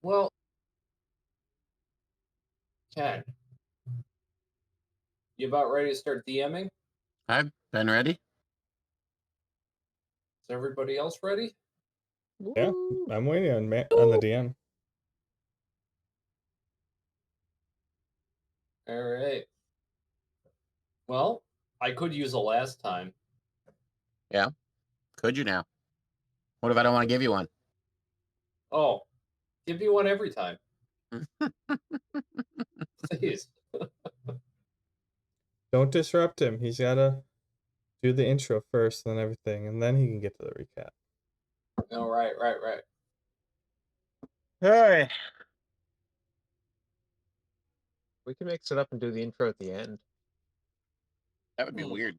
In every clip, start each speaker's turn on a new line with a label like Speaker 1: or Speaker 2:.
Speaker 1: Well, Ken, you about ready to start DMing? Is
Speaker 2: I've been ready.
Speaker 1: everybody else ready?
Speaker 3: Yeah,
Speaker 2: Woo.
Speaker 3: I'm waiting on the DM.
Speaker 1: All right. Well, I could use a last time.
Speaker 2: Yeah. Could you now? What if I don't want to give you one?
Speaker 1: Oh, give me one every time, please.
Speaker 3: Don't disrupt him. He's gotta do the intro first and then everything, and then he can get to the recap.
Speaker 1: All right, right.
Speaker 2: All right.
Speaker 4: We can mix it up and do the intro at the end.
Speaker 2: That would be weird.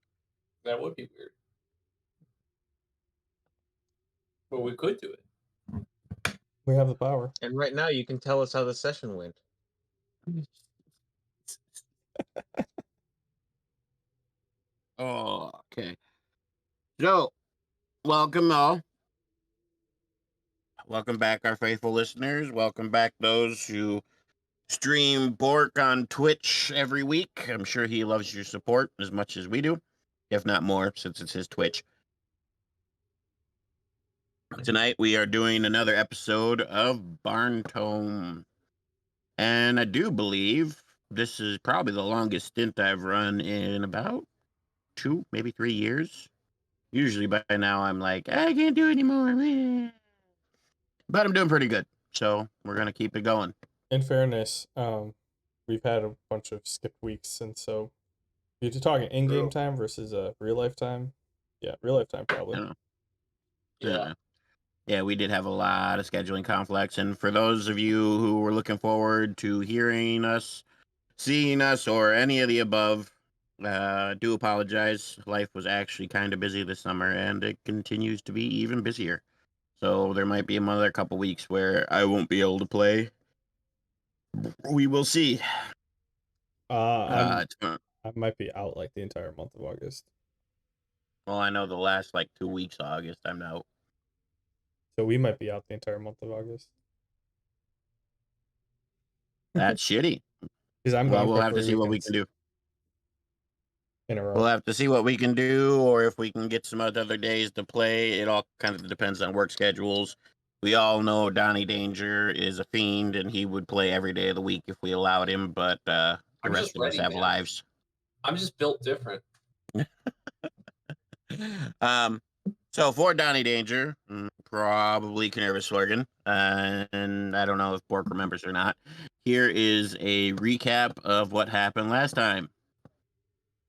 Speaker 1: That would be weird, but we could do it.
Speaker 3: We have the power.
Speaker 4: And right now, you can tell us how the session went.
Speaker 2: Oh, okay. So, welcome all. Welcome back, our faithful listeners. Welcome back those who stream Bork on Twitch every week. I'm sure he loves your support as much as we do, if not more, since it's his Twitch. Tonight, we are doing another episode of Barntome. And I do believe this is probably the longest stint I've run in about 2, maybe 3 years. Usually by now I'm like, I can't do it anymore. But I'm doing pretty good. So we're going to keep it going.
Speaker 3: In fairness, we've had a bunch of skipped weeks, and so you're talking in-game
Speaker 1: True.
Speaker 3: time versus real life time. Yeah, real life time probably.
Speaker 1: Yeah.
Speaker 2: Yeah, we did have a lot of scheduling conflicts. And for those of you who were looking forward to hearing us, seeing us, or any of the above, do apologize. Life was actually kind of busy this summer, and it continues to be even busier. So there might be another couple weeks where I won't be able to play. We will see.
Speaker 3: I
Speaker 2: It's fun.
Speaker 3: might be out like the entire month of August,
Speaker 2: Well, I know the last 2 weeks of August I'm out.
Speaker 3: so we might be out the entire month of August.
Speaker 2: That's shitty.
Speaker 3: Because I'm
Speaker 2: Well,
Speaker 3: gone
Speaker 2: we'll
Speaker 3: for
Speaker 2: have to
Speaker 3: 3
Speaker 2: see what we
Speaker 3: weekends
Speaker 2: can do.
Speaker 3: in a row.
Speaker 2: We'll have to see what we can do, or if we can get some other days to play. It all kind of depends on work schedules. We all know Donnie Danger is a fiend, and he would play every day of the week if we allowed him, but the
Speaker 1: I'm
Speaker 2: rest
Speaker 1: just
Speaker 2: of us
Speaker 1: ready,
Speaker 2: have
Speaker 1: man.
Speaker 2: lives.
Speaker 1: I'm just built different.
Speaker 2: So for Donnie Danger, probably Canerva Slurgan, and I don't know if Bork remembers or not. Here is a recap of what happened last time.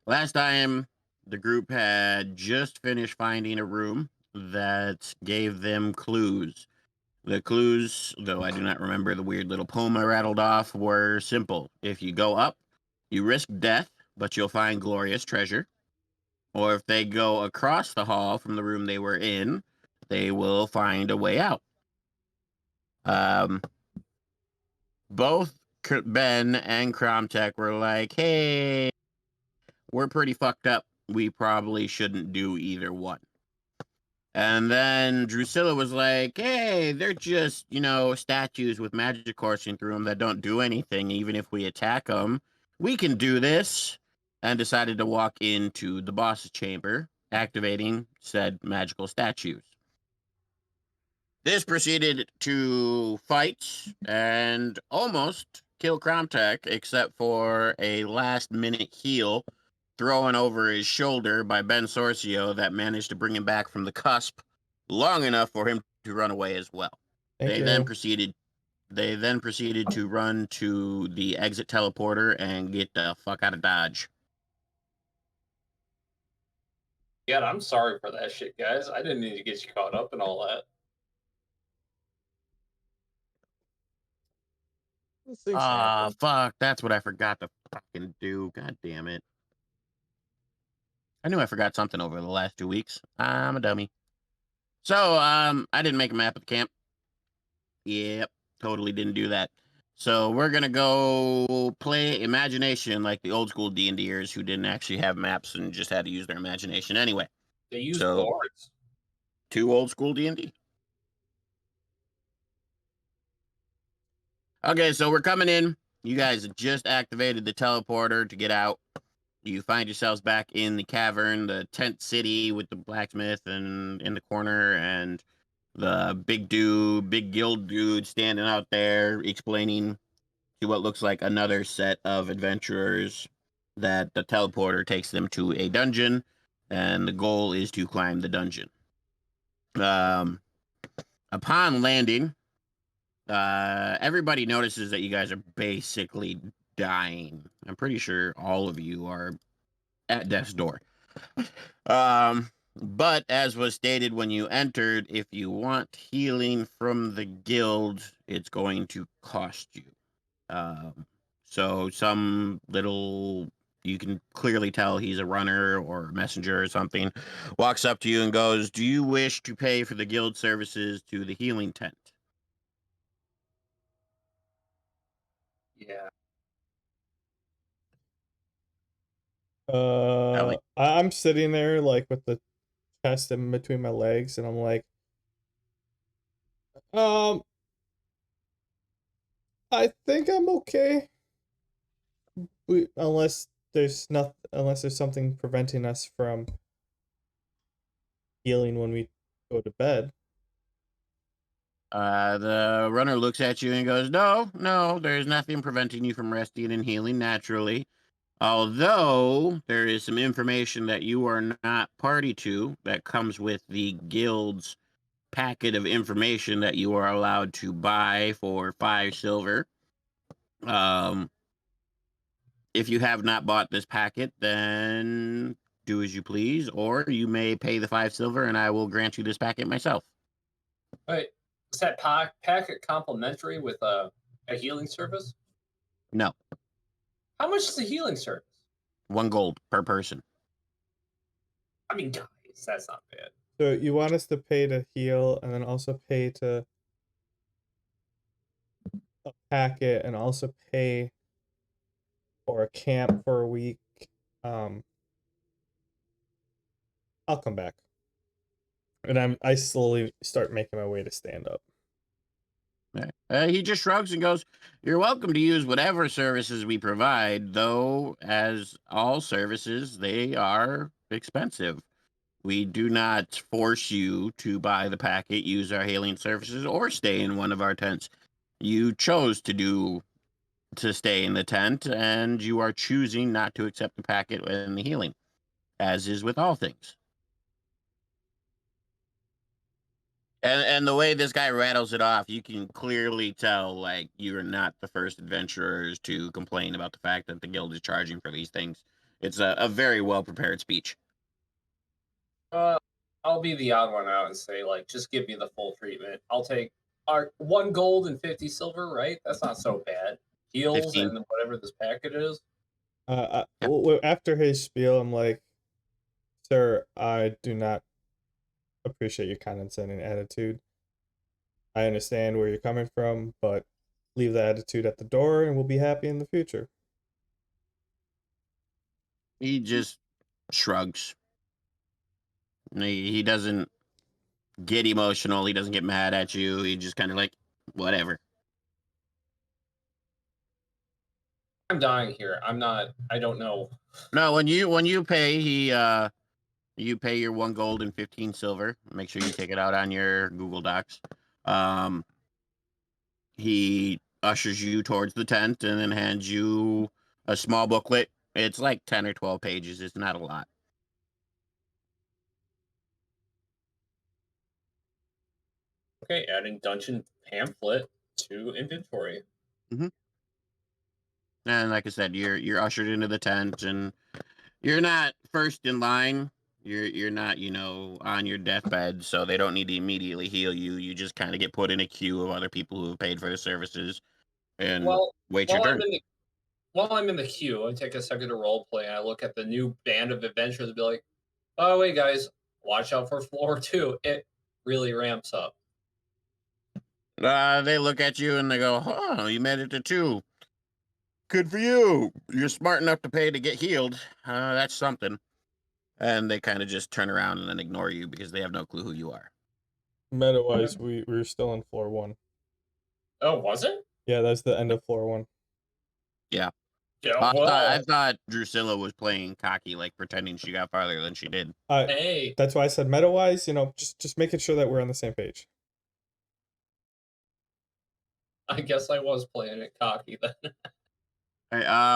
Speaker 2: Last time, the group had just finished finding a room that gave them clues. The clues, though I do not remember the weird little poem I rattled off, were simple. If you go up, you risk death, but you'll find glorious treasure. Or if they go across the hall from the room they were in, they will find a way out. Both Ben and Kromtech were like, hey, we're pretty fucked up. We probably shouldn't do either one. And then Drucilla was like, hey, they're just, statues with magic coursing through them that don't do anything, even if we attack them. We can do this. And decided to walk into the boss's chamber, activating said magical statues. This proceeded to fight and almost kill Kromtech, except for a last-minute heal thrown over his shoulder by Ben Sorcio that managed to bring him back from the cusp long enough for him to run away as well.
Speaker 3: Thank you.
Speaker 2: They then proceeded to run to the exit teleporter and get the fuck out of Dodge.
Speaker 1: Yeah, I'm sorry for that shit, guys. I didn't need to get you caught up in all that.
Speaker 4: These things happen.
Speaker 2: Fuck, that's what I forgot to fucking do. God damn it. I knew I forgot something over the last 2 weeks. I'm a dummy. So, I didn't make a map of the camp. Yep, totally didn't do that. So we're gonna go play imagination like the old school D&Ders who didn't actually have maps and just had to use their imagination anyway.
Speaker 1: They use
Speaker 2: So-
Speaker 1: boards.
Speaker 2: 2 old school D&D. Okay, so we're coming in. You guys have just activated the teleporter to get out. You find yourselves back in the cavern, the tent city with the blacksmith and in the corner, and the big guild dude standing out there explaining to what looks like another set of adventurers that the teleporter takes them to a dungeon, and the goal is to climb the dungeon. Upon landing, everybody notices that you guys are basically dying. I'm pretty sure all of you are at death's door. But as was stated when you entered, if you want healing from the guild, it's going to cost you. So some little, you can clearly tell he's a runner or a messenger or something, walks up to you and goes, "Do you wish to pay for the guild services to the healing tent?"
Speaker 1: Yeah.
Speaker 3: I'm sitting there like with the chest in between my legs, and I'm like, I think I'm okay. Unless there's something preventing us from healing when we go to bed.
Speaker 2: The runner looks at you and goes, No, there's nothing preventing you from resting and healing naturally. Although there is some information that you are not party to that comes with the guild's packet of information that you are allowed to buy for 5 silver. If you have not bought this packet, then do as you please, or you may pay the 5 silver and I will grant you this packet myself.
Speaker 1: Wait, is that packet complimentary with a healing service?
Speaker 2: No.
Speaker 1: How much is the healing service?
Speaker 2: 1 gold per person.
Speaker 1: I mean, guys, that's not bad.
Speaker 3: So you want us to pay to heal, and then also pay to a packet, and also pay for a camp for a week. I'll come back. And I slowly start making my way to stand up.
Speaker 2: He just shrugs and goes, "You're welcome to use whatever services we provide, though, as all services, they are expensive. We do not force you to buy the packet, use our healing services, or stay in one of our tents. You chose to stay in the tent, and you are choosing not to accept the packet and the healing, as is with all things." And the way this guy rattles it off, you can clearly tell, like, you're not the first adventurers to complain about the fact that the guild is charging for these things. It's a very well-prepared speech.
Speaker 1: I'll be the odd one out and say, like, just give me the full treatment. I'll take our 1 gold and 50 silver, right? That's not so bad. Heals
Speaker 2: 15.
Speaker 1: and whatever this packet is.
Speaker 3: After his spiel, I'm like, "Sir, I do not appreciate your condescending attitude. I understand where you're coming from, but leave the attitude at the door and we'll be happy in the future."
Speaker 2: He just shrugs. He doesn't get emotional. He doesn't get mad at you. He just kind of like, whatever.
Speaker 1: I'm dying here. I don't know.
Speaker 2: No, when you pay, you pay your 1 gold and 15 silver. Make sure you take it out on your Google Docs. He ushers you towards the tent and then hands you a small booklet. It's like 10 or 12 pages. It's not a lot.
Speaker 1: Okay, adding dungeon pamphlet to inventory.
Speaker 2: And like I said, you're ushered into the tent, and you're not first in line. You're not, on your deathbed, so they don't need to immediately heal you. You just kind of get put in a queue of other people who have paid for the services and wait your turn.
Speaker 1: While I'm in the queue, I take a second to role play and I look at the new band of adventurers and be like, "Oh wait, guys, watch out for floor 2. It really ramps up."
Speaker 2: They look at you and they go, "Oh, you made it to 2. Good for you. You're smart enough to pay to get healed. That's something." And they kind of just turn around and then ignore you because they have no clue who you are.
Speaker 3: Meta-wise, we're still on floor 1.
Speaker 1: Oh, was it?
Speaker 3: Yeah, that's the end of floor 1.
Speaker 1: Yeah,
Speaker 2: I
Speaker 1: well,
Speaker 2: thought Drucilla was playing cocky, like pretending she got farther than she did.
Speaker 1: hey,
Speaker 3: That's why I said meta-wise, just making sure that we're on the same page.
Speaker 1: I guess I was playing it cocky then.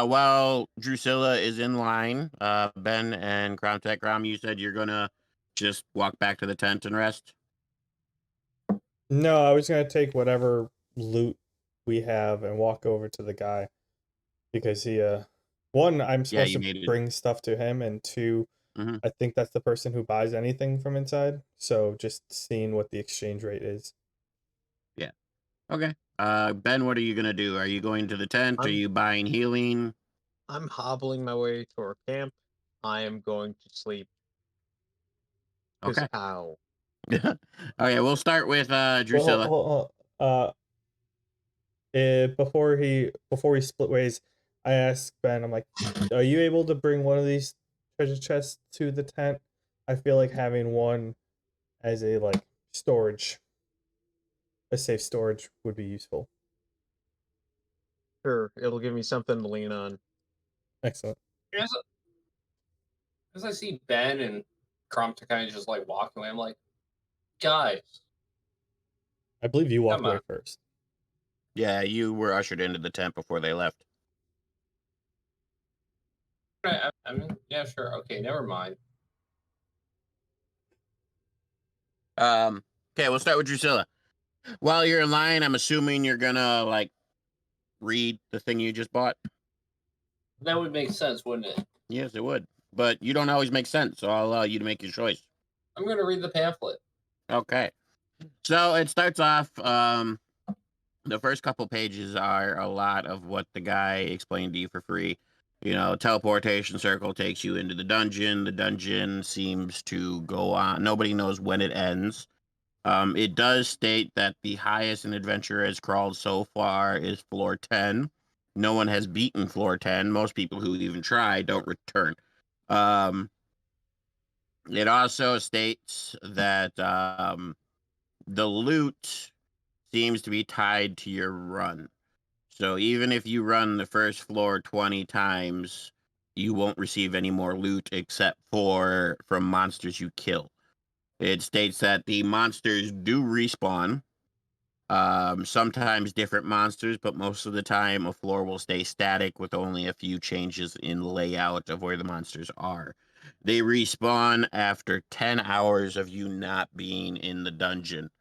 Speaker 2: While Drucilla is in line, Ben and Kromtech, you said you're gonna just walk back to the tent and rest?
Speaker 3: No, I was gonna take whatever loot we have and walk over to the guy because he one, I'm
Speaker 2: Yeah,
Speaker 3: supposed
Speaker 2: you
Speaker 3: to
Speaker 2: made it.
Speaker 3: bring stuff to him, and 2,
Speaker 2: Mhm.
Speaker 3: I think that's the person who buys anything from inside. So just seeing what the exchange rate is.
Speaker 2: Yeah. Okay. Ben, what are you gonna do? Are you going to the tent? Are
Speaker 4: I'm
Speaker 2: you buying healing?
Speaker 4: I'm hobbling my way to our camp. I am going to sleep. Cause
Speaker 2: Okay.
Speaker 4: ow.
Speaker 2: Okay, we'll start with
Speaker 3: Well,
Speaker 2: Drucilla.
Speaker 3: before we split ways, I asked Ben, I'm like, are you able to bring one of these treasure chests to the tent? I feel like having one as a storage, a safe storage would be useful.
Speaker 4: Sure, it'll give me something to lean on.
Speaker 3: Excellent.
Speaker 1: As I see Ben and Kromtech kind of just like walking away, I'm like, guys,
Speaker 3: I believe you walked
Speaker 1: come
Speaker 3: away
Speaker 1: on.
Speaker 3: first.
Speaker 2: Yeah, you were ushered into the tent before they left.
Speaker 1: I mean, yeah, sure, okay, never mind.
Speaker 2: Okay, we'll start with Drucilla. While you're in line, I'm assuming you're gonna read the thing you just bought.
Speaker 1: That would make sense, wouldn't it?
Speaker 2: Yes, it would. But you don't always make sense, so I'll allow you to make your choice.
Speaker 1: I'm going to read the pamphlet.
Speaker 2: Okay. So it starts off, the first couple pages are a lot of what the guy explained to you for free. Teleportation circle takes you into the dungeon. The dungeon seems to go on. Nobody knows when it ends. It does state that the highest an adventurer has crawled so far is floor 10. No one has beaten floor 10. Most people who even try don't return. It also states that the loot seems to be tied to your run. So even if you run the first floor 20 times, you won't receive any more loot except from monsters you kill. It states that the monsters do respawn. Sometimes different monsters, but most of the time a floor will stay static with only a few changes in layout of where the monsters are. They respawn after 10 hours of you not being in the dungeon.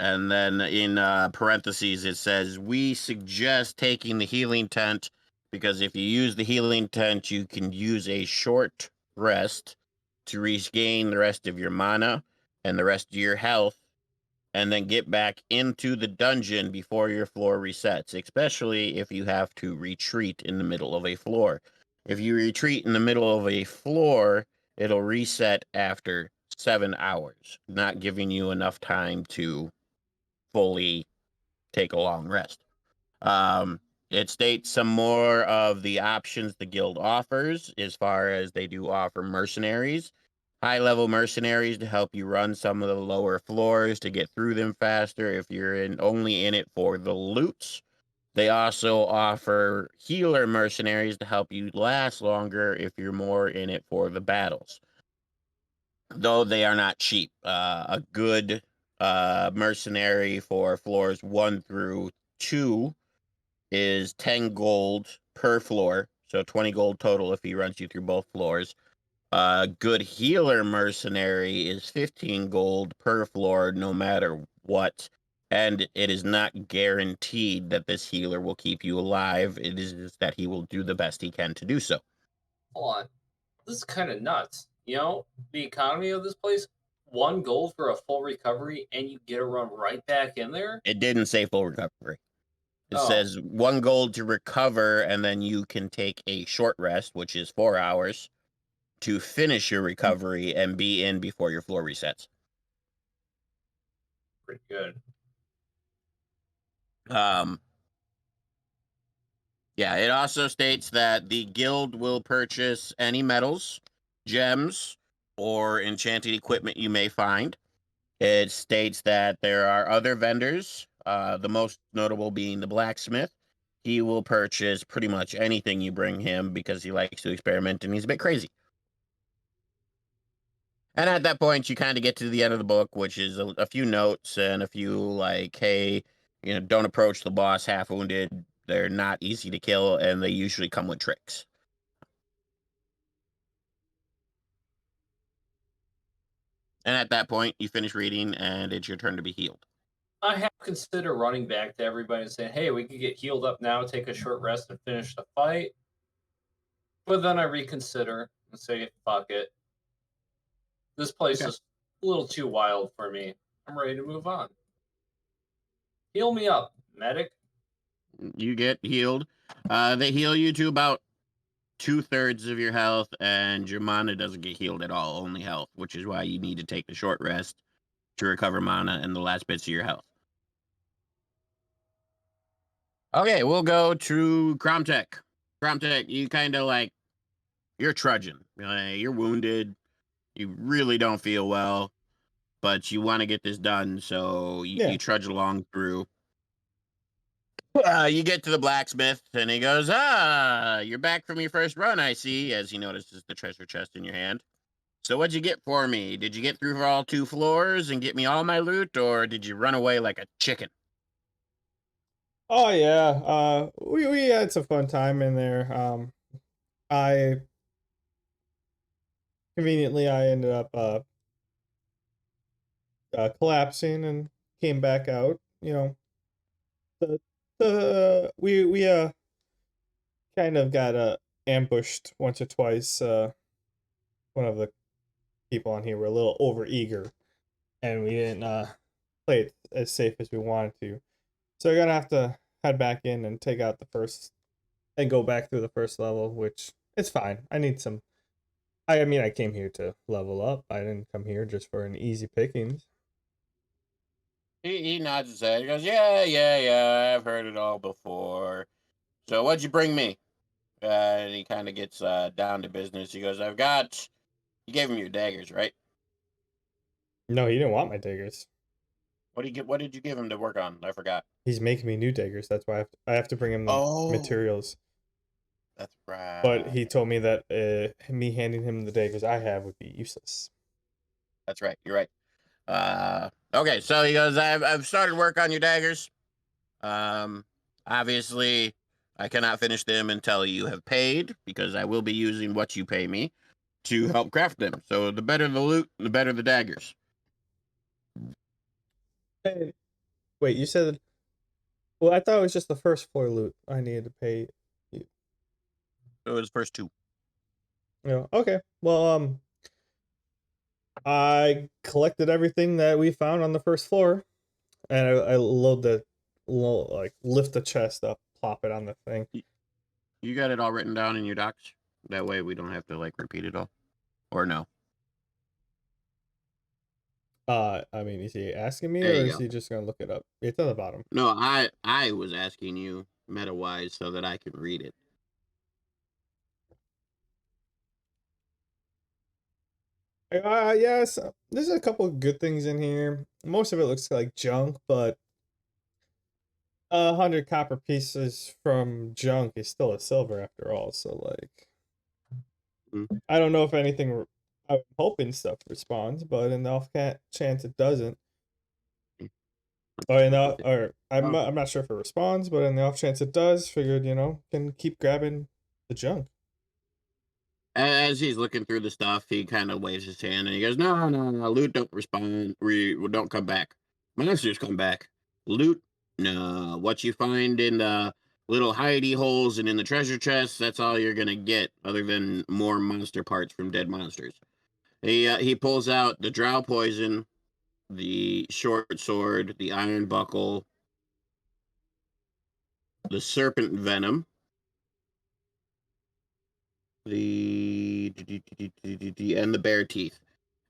Speaker 2: And then in parentheses, it says, we suggest taking the healing tent because if you use the healing tent, you can use a short rest to regain the rest of your mana and the rest of your health, and then get back into the dungeon before your floor resets, especially if you have to retreat in the middle of a floor. If you retreat in the middle of a floor, it'll reset after 7 hours, not giving you enough time to fully take a long rest. It states some more of the options the guild offers as far as they do offer mercenaries. High-level mercenaries to help you run some of the lower floors to get through them faster if you're only in it for the loot. They also offer healer mercenaries to help you last longer if you're more in it for the battles. Though they are not cheap. A good mercenary for floors 1 through 2 is 10 gold per floor, so 20 gold total if he runs you through both floors. A good healer mercenary is 15 gold per floor, no matter what. And it is not guaranteed that this healer will keep you alive. It is just that he will do the best he can to do so.
Speaker 1: Hold on. This is kind of nuts. The economy of this place, 1 gold for a full recovery, and you get to run right back in there?
Speaker 2: It didn't say full recovery. It
Speaker 1: Oh,
Speaker 2: says 1 gold to recover, and then you can take a short rest, which is 4 hours, to finish your recovery and be in before your floor resets.
Speaker 1: pretty good.
Speaker 2: Yeah, it also states that the guild will purchase any metals, gems, or enchanted equipment you may find. It states that there are other vendors The most notable being the blacksmith. He will purchase pretty much anything you bring him because he likes to experiment and he's a bit crazy. And at that point, you kind of get to the end of the book, which is a few notes and a few like, hey, don't approach the boss half wounded. They're not easy to kill, and they usually come with tricks. And at that point, you finish reading, and it's your turn to be healed.
Speaker 1: I have considered running back to everybody and saying, hey, we could get healed up now, take a short rest, and finish the fight. But then I reconsider and say, fuck it. This place is a little too wild for me. I'm ready to move on. Heal me up, medic.
Speaker 2: You get healed. They heal you to about 2/3 of your health, and your mana doesn't get healed at all, only health, which is why you need to take the short rest to recover mana and the last bits of your health. Okay, we'll go to Kromtech. Kromtech, you kind of like, you're trudging. You're wounded. You really don't feel well, but you want to get this done, so you trudge along through. You get to the blacksmith, and he goes, you're back from your first run, I see, as he notices the treasure chest in your hand. So what'd you get for me? Did you get through all 2 floors and get me all my loot, or did you run away like a chicken?
Speaker 3: Oh yeah, we had some fun time in there. I conveniently ended up collapsing and came back out. We kind of got ambushed once or twice. One of the people on here were a little over eager, and we didn't play it as safe as we wanted to. So we're gonna have to head back in and take out the first and go back through the first level, which it's fine. I need some. I mean, I came here to level up. I didn't come here just for an easy pickings.
Speaker 2: He nods his head. He goes, yeah, I've heard it all before. So what'd you bring me? And he kind of gets down to business. He goes, you gave him your daggers, right?
Speaker 3: No, he didn't want my daggers.
Speaker 2: What did you give him to work on? I forgot.
Speaker 3: He's making me new daggers. That's why I have to bring him the materials.
Speaker 2: That's right.
Speaker 3: But he told me that me handing him the daggers I have would be useless.
Speaker 2: That's right. You're right. Okay, so he goes, I've started work on your daggers. Obviously, I cannot finish them until you have paid, because I will be using what you pay me to help craft them. So the better the loot, the better the daggers.
Speaker 3: Hey, wait, you said... Well, I thought it was just the first floor loot I needed to pay you.
Speaker 2: So it was first 2.
Speaker 3: Yeah, okay. Well, I collected everything that we found on the first floor, and I lift the chest up, plop it on the thing.
Speaker 2: You got it all written down in your docs? That way we don't have to, repeat it all? Or no?
Speaker 3: I mean, is he asking me, or is he just gonna look it up? It's on the bottom.
Speaker 2: No, I was asking you meta-wise so that I could read it.
Speaker 3: Yes, there's a couple of good things in here. Most of it looks like junk, but 100 copper pieces from junk is still a silver after all. So I don't know if anything. I'm hoping stuff responds, but in the off chance it doesn't, I'm not sure if it responds, but in the off chance it does, figured can keep grabbing the junk.
Speaker 2: As he's looking through the stuff, he kind of waves his hand and he goes, no, loot don't respond. We don't come back. Monsters come back. Loot, no. What you find in the little hidey holes and in the treasure chests, that's all you're going to get, other than more monster parts from dead monsters. He pulls out the drow poison, the short sword, the iron buckle, the serpent venom, and the bear teeth.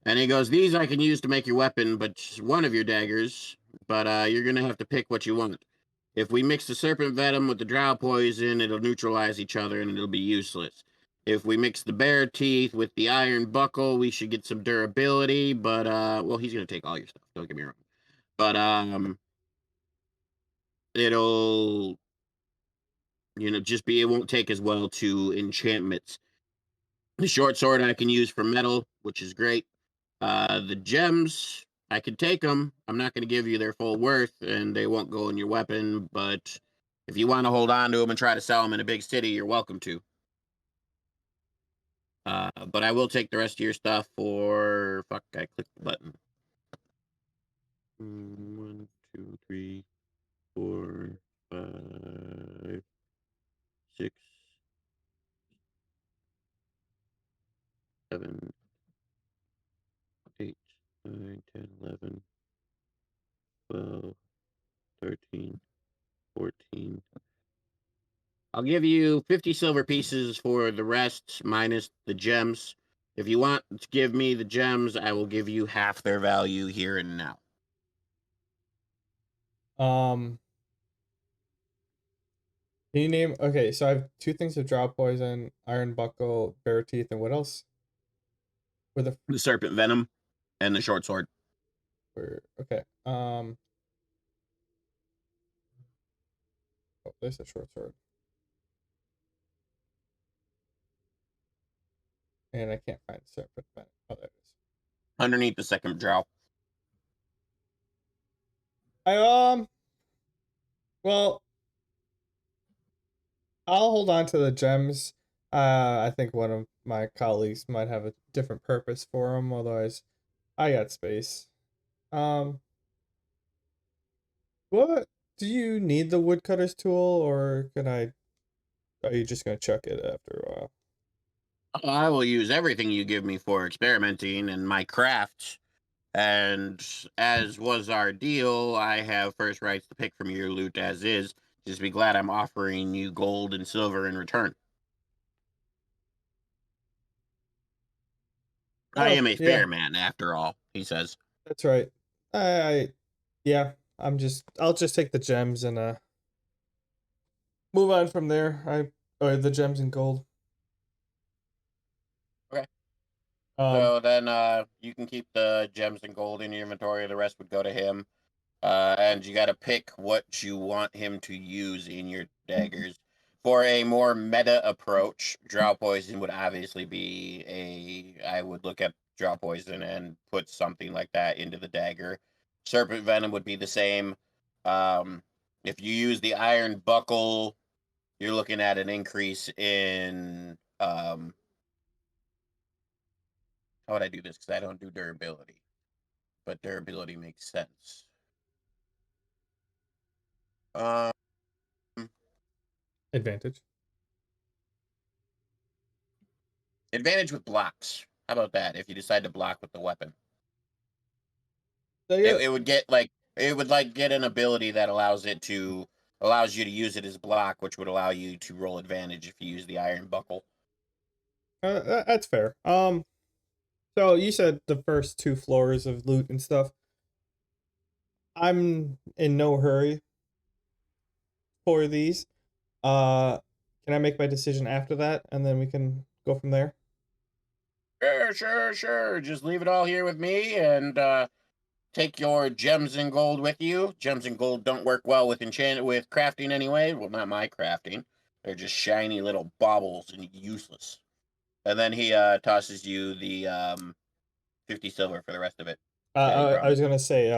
Speaker 2: And he goes, these I can use to make your weapon, but just one of your daggers, but you're going to have to pick what you want. If we mix the serpent venom with the drow poison, it'll neutralize each other and it'll be useless. If we mix the bear teeth with the iron buckle, we should get some durability, but, well, he's going to take all your stuff, don't get me wrong. But, it'll, just be, it won't take as well to enchantments. The short sword I can use for metal, which is great. The gems, I could take them. I'm not going to give you their full worth, and they won't go in your weapon, but if you want to hold on to them and try to sell them in a big city, you're welcome to. But I will take the rest of your stuff for... Fuck, I clicked the button. 1, 2, 3, 4, 5, 6, 7, 8, 9, 10, 11, 12, 13, 14. I'll give you 50 silver pieces for the rest, minus the gems. If you want to give me the gems, I will give you half their value here and now.
Speaker 3: Can you name? Okay, so I have 2 things of draw poison, iron buckle, bear teeth, and what else?
Speaker 2: The serpent venom and the short sword.
Speaker 3: Okay. Oh, there's a short sword. And I can't find the serpent venom. Oh, there it is.
Speaker 2: Underneath the second draw.
Speaker 3: Well, I'll hold on to the gems. I think one of my colleagues might have a different purpose for them. Otherwise, I got space. What do you need the woodcutter's tool, or are you just gonna chuck it after a while?
Speaker 2: I will use everything you give me for experimenting and my crafts. And as was our deal, I have first rights to pick from your loot as is. Just be glad I'm offering you gold and silver in return. I am a fair man, after all, he says.
Speaker 3: That's right. Yeah, I'll just take the gems and move on from there. The gems and gold.
Speaker 2: Okay. So then you can keep the gems and gold in your inventory. The rest would go to him. And you got to pick what you want him to use in your daggers. For a more meta approach, draw poison would obviously be I would look at draw poison and put something like that into the dagger. Serpent venom would be the same. If you use the iron buckle, you're looking at an increase in how would I do this? Because I don't do durability, but durability makes sense.
Speaker 3: Advantage.
Speaker 2: Advantage with blocks. How about that? If you decide to block with the weapon,
Speaker 3: So, yeah.
Speaker 2: it would get get an ability that allows you to use it as block, which would allow you to roll advantage if you use the iron buckle.
Speaker 3: That's fair. So you said the first 2 floors of loot and stuff. I'm in no hurry for these. Can I make my decision after that, and then we can go from there?
Speaker 2: Sure. Just leave it all here with me, and take your gems and gold with you. Gems and gold don't work well with crafting anyway. Well, not my crafting. They're just shiny little baubles and useless. And then he tosses you the 50 silver for the rest of it.
Speaker 3: I was gonna say,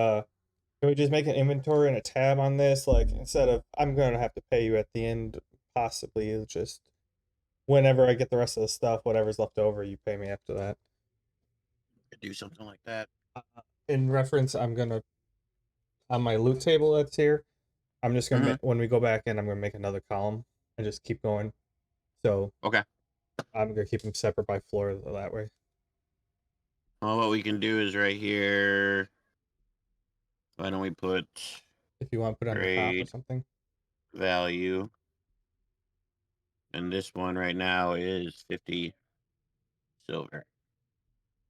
Speaker 3: can we just make an inventory and a tab on this? Like, instead of I'm gonna have to pay you at the end, possibly, it's just whenever I get the rest of the stuff, whatever's left over, you pay me after that.
Speaker 2: Could do something like that.
Speaker 3: In reference, I'm gonna on my loot table that's here. I'm just gonna when we go back in, I'm gonna make another column and just keep going. So
Speaker 2: okay,
Speaker 3: I'm gonna keep them separate by floor that way.
Speaker 2: Well, what we can do is right here. Why don't we put?
Speaker 3: If you want to put it on the top or something.
Speaker 2: Value. And this one right now is 50 silver.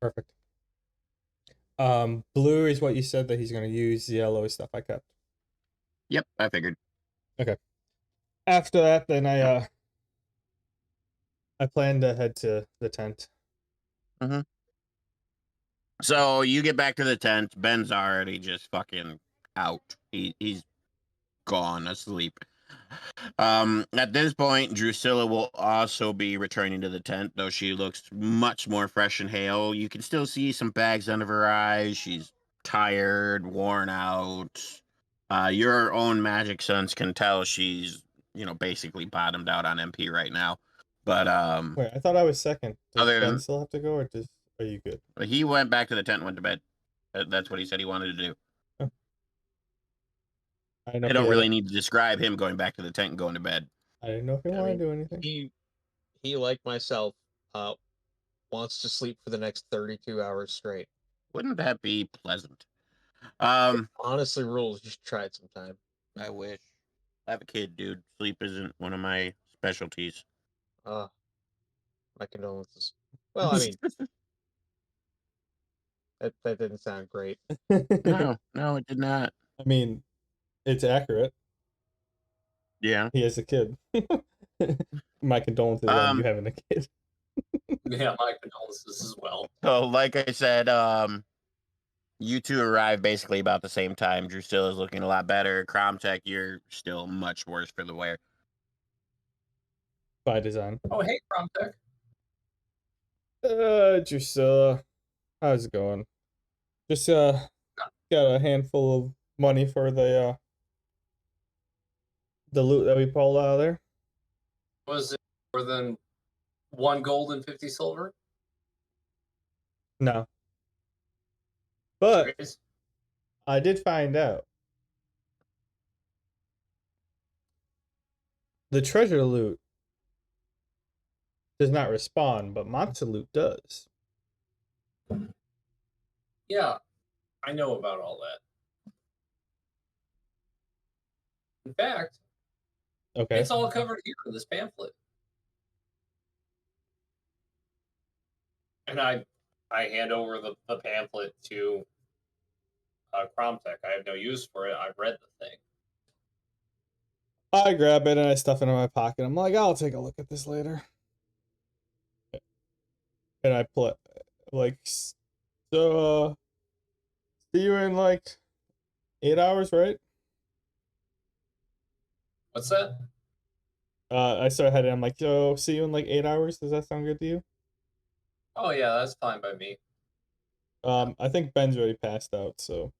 Speaker 3: Perfect. Blue is what you said that he's gonna use. Yellow is stuff I kept.
Speaker 2: Yep, I figured.
Speaker 3: Okay. After that, then I plan to head to the tent.
Speaker 2: So you get back to the tent. Ben's already just fucking out. He's gone asleep. At this point, Drucilla will also be returning to the tent, though she looks much more fresh and hale. You can still see some bags under her eyes. She's tired, worn out. Your own magic sense can tell she's, basically bottomed out on MP right now. But
Speaker 3: Wait, I thought I was second. Does
Speaker 2: other
Speaker 3: Ben
Speaker 2: than
Speaker 3: still have to go, or are you good?
Speaker 2: he went back to the tent and went to bed. That's what he said he wanted to do.
Speaker 3: I didn't know
Speaker 2: I
Speaker 3: if he
Speaker 2: don't
Speaker 3: had
Speaker 2: really need to describe him going back to the tent and going to bed.
Speaker 3: I didn't know if he
Speaker 4: I
Speaker 3: wanted to
Speaker 4: mean,
Speaker 3: do anything.
Speaker 4: he like myself, wants to sleep for the next 32 hours straight.
Speaker 2: Wouldn't that be pleasant?
Speaker 4: Honestly, rules. You should try it sometime.
Speaker 2: I wish. I have a kid, dude. Sleep isn't one of my specialties.
Speaker 4: My condolences. Well, I mean, that didn't sound great.
Speaker 2: No, it did not.
Speaker 3: I mean, it's accurate.
Speaker 2: Yeah.
Speaker 3: He has a kid. My condolences on you having a kid.
Speaker 1: Yeah, my condolences as well.
Speaker 2: So, like I said, you two arrived basically about the same time. Drucilla's looking a lot better. Kromtech, you're still much worse for the wear.
Speaker 3: By design.
Speaker 1: Oh, hey, Kromtech.
Speaker 3: Drucilla, how's it going? Just got a handful of money for the loot that we pulled out of there.
Speaker 1: Was it more than 1 gold and 50 silver?
Speaker 3: No. But
Speaker 1: Serious?
Speaker 3: I did find out the treasure loot does not respawn, but monster loot does.
Speaker 1: Yeah, I know about all that. In fact,
Speaker 3: Okay.
Speaker 1: it's all covered here in this pamphlet. And I hand over the pamphlet to Kromtech. I have no use for it. I've read the thing.
Speaker 3: I grab it and I stuff it in my pocket. I'm like, I'll take a look at this later. And I play like, so see you in like 8 hours, right?
Speaker 1: What's that?
Speaker 3: I start heading. I'm like, so see you in like 8 hours. Does that sound good to you?
Speaker 1: Oh yeah, that's fine by me.
Speaker 3: I think Ben's already passed out, so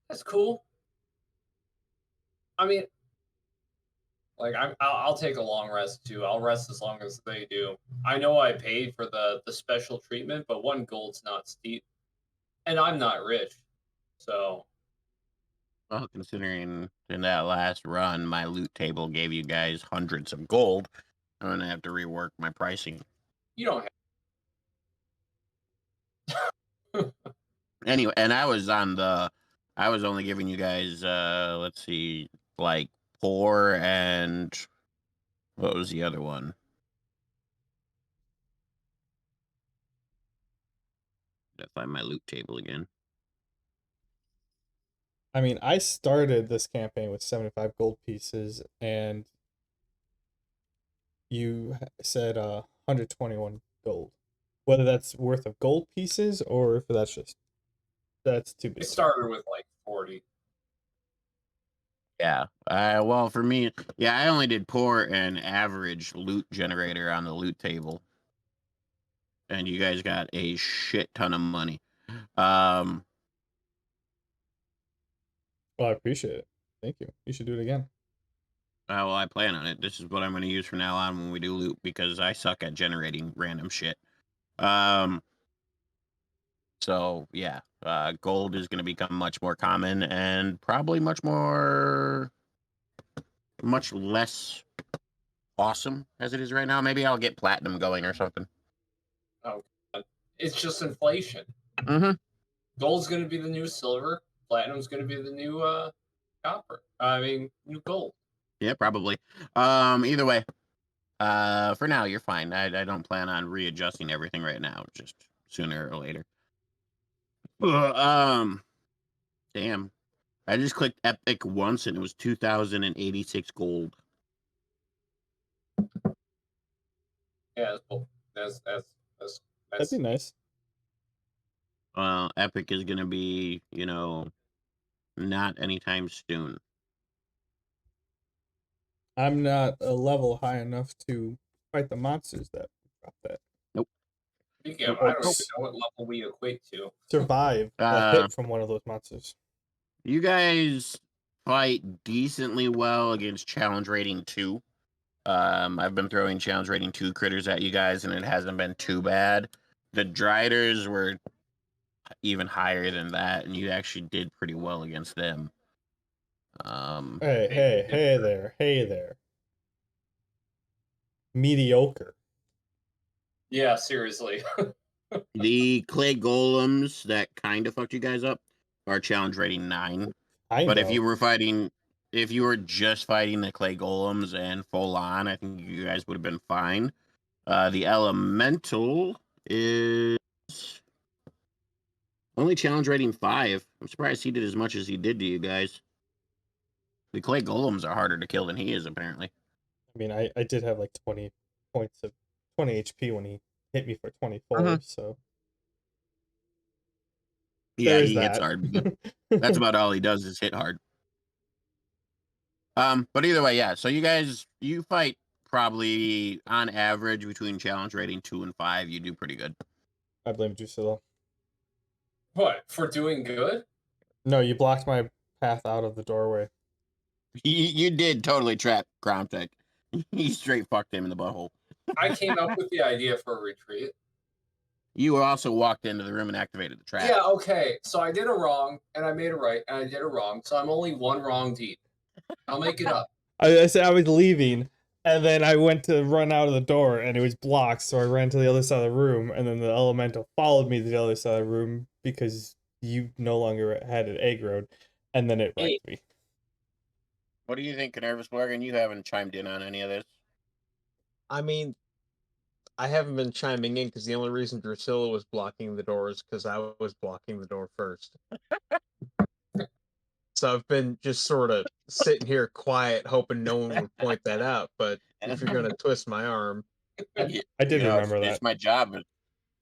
Speaker 1: That's cool. I mean, like I'll take a long rest too. I'll rest as long as they do. I know I paid for the special treatment, but 1 gold's not steep, and I'm not rich, so
Speaker 2: Well, considering in that last run, my loot table gave you guys hundreds of gold, I'm going to have to rework my pricing.
Speaker 1: you don't have.
Speaker 2: Anyway, and I was only giving you guys, let's see, like poor and what was the other one? Gotta find my loot table again.
Speaker 3: I mean, I started this campaign with 75 gold pieces, and you said 121 gold. Whether that's worth of gold pieces or if that's too
Speaker 1: I
Speaker 3: big.
Speaker 1: started with like 40.
Speaker 2: Yeah. Well, for me, yeah, I only did poor and average loot generator on the loot table. And you guys got a shit ton of money.
Speaker 3: Well, I appreciate it. Thank you. You should do it again.
Speaker 2: Well, I plan on it. This is what I'm going to use from now on when we do loot because I suck at generating random shit. So yeah, gold is going to become much more common and probably much less awesome as it is right now. Maybe I'll get platinum going or something.
Speaker 1: Oh, God. It's just inflation.
Speaker 2: Mm-hmm.
Speaker 1: Gold's going to be the new silver. Platinum's going to be the new copper. New gold.
Speaker 2: Yeah, probably. Either way, for now you're fine. I don't plan on readjusting everything right now. Just sooner or later. Damn. I just clicked Epic once and it was 2,086 gold.
Speaker 1: Yeah, that's cool. That's
Speaker 3: That'd be nice.
Speaker 2: Epic is gonna be, not anytime soon.
Speaker 3: I'm not a level high enough to fight the monsters that drop that.
Speaker 2: Nope.
Speaker 1: Speaking of,
Speaker 3: Or
Speaker 1: I don't even know what level we equate to.
Speaker 3: survive a hit from one of those monsters.
Speaker 2: You guys fight decently well against challenge rating 2. I've been throwing challenge rating 2 critters at you guys, and it hasn't been too bad. The Driders were even higher than that, and you actually did pretty well against them.
Speaker 3: Hey there. Mediocre.
Speaker 1: Yeah, seriously.
Speaker 2: The clay golems that kind of fucked you guys up are challenge rating 9. But if you were just fighting the clay golems and full on, I think you guys would have been fine. The elemental is only challenge rating 5. I'm surprised he did as much as he did to you guys. The clay golems are harder to kill than he is, apparently.
Speaker 3: I mean, I did have like 20 points of 20 HP when he hit me for 24, so
Speaker 2: Yeah,
Speaker 3: there's
Speaker 2: he hits
Speaker 3: that.
Speaker 2: hard. But that's about all he does is hit hard. But either way, yeah. So you fight probably on average between challenge rating 2 and 5. You do pretty good.
Speaker 3: I blame Drucilla.
Speaker 1: What, for doing good?
Speaker 3: No, you blocked my path out of the doorway.
Speaker 2: You did totally trap Kromtech. You straight fucked him in the butthole.
Speaker 1: I came up with the idea for a retreat.
Speaker 2: You also walked into the room and activated the trap.
Speaker 1: Yeah, okay. So I did a wrong, and I made a right, and I did a wrong. So I'm only one wrong deep. I'll make it up.
Speaker 3: I said I was leaving, and then I went to run out of the door, and it was blocked, so I ran to the other side of the room, and then the elemental followed me to the other side of the room because you no longer had an aggroed, and then it wrecked me.
Speaker 2: What do you think, Nervous Morgan? You haven't chimed in on any of this.
Speaker 4: I mean, I haven't been chiming in because the only reason Drucilla was blocking the door is because I was blocking the door first. So I've been just sort of sitting here quiet, hoping no one would point that out. But if you're gonna twist my arm,
Speaker 3: I did remember that.
Speaker 2: It's my job.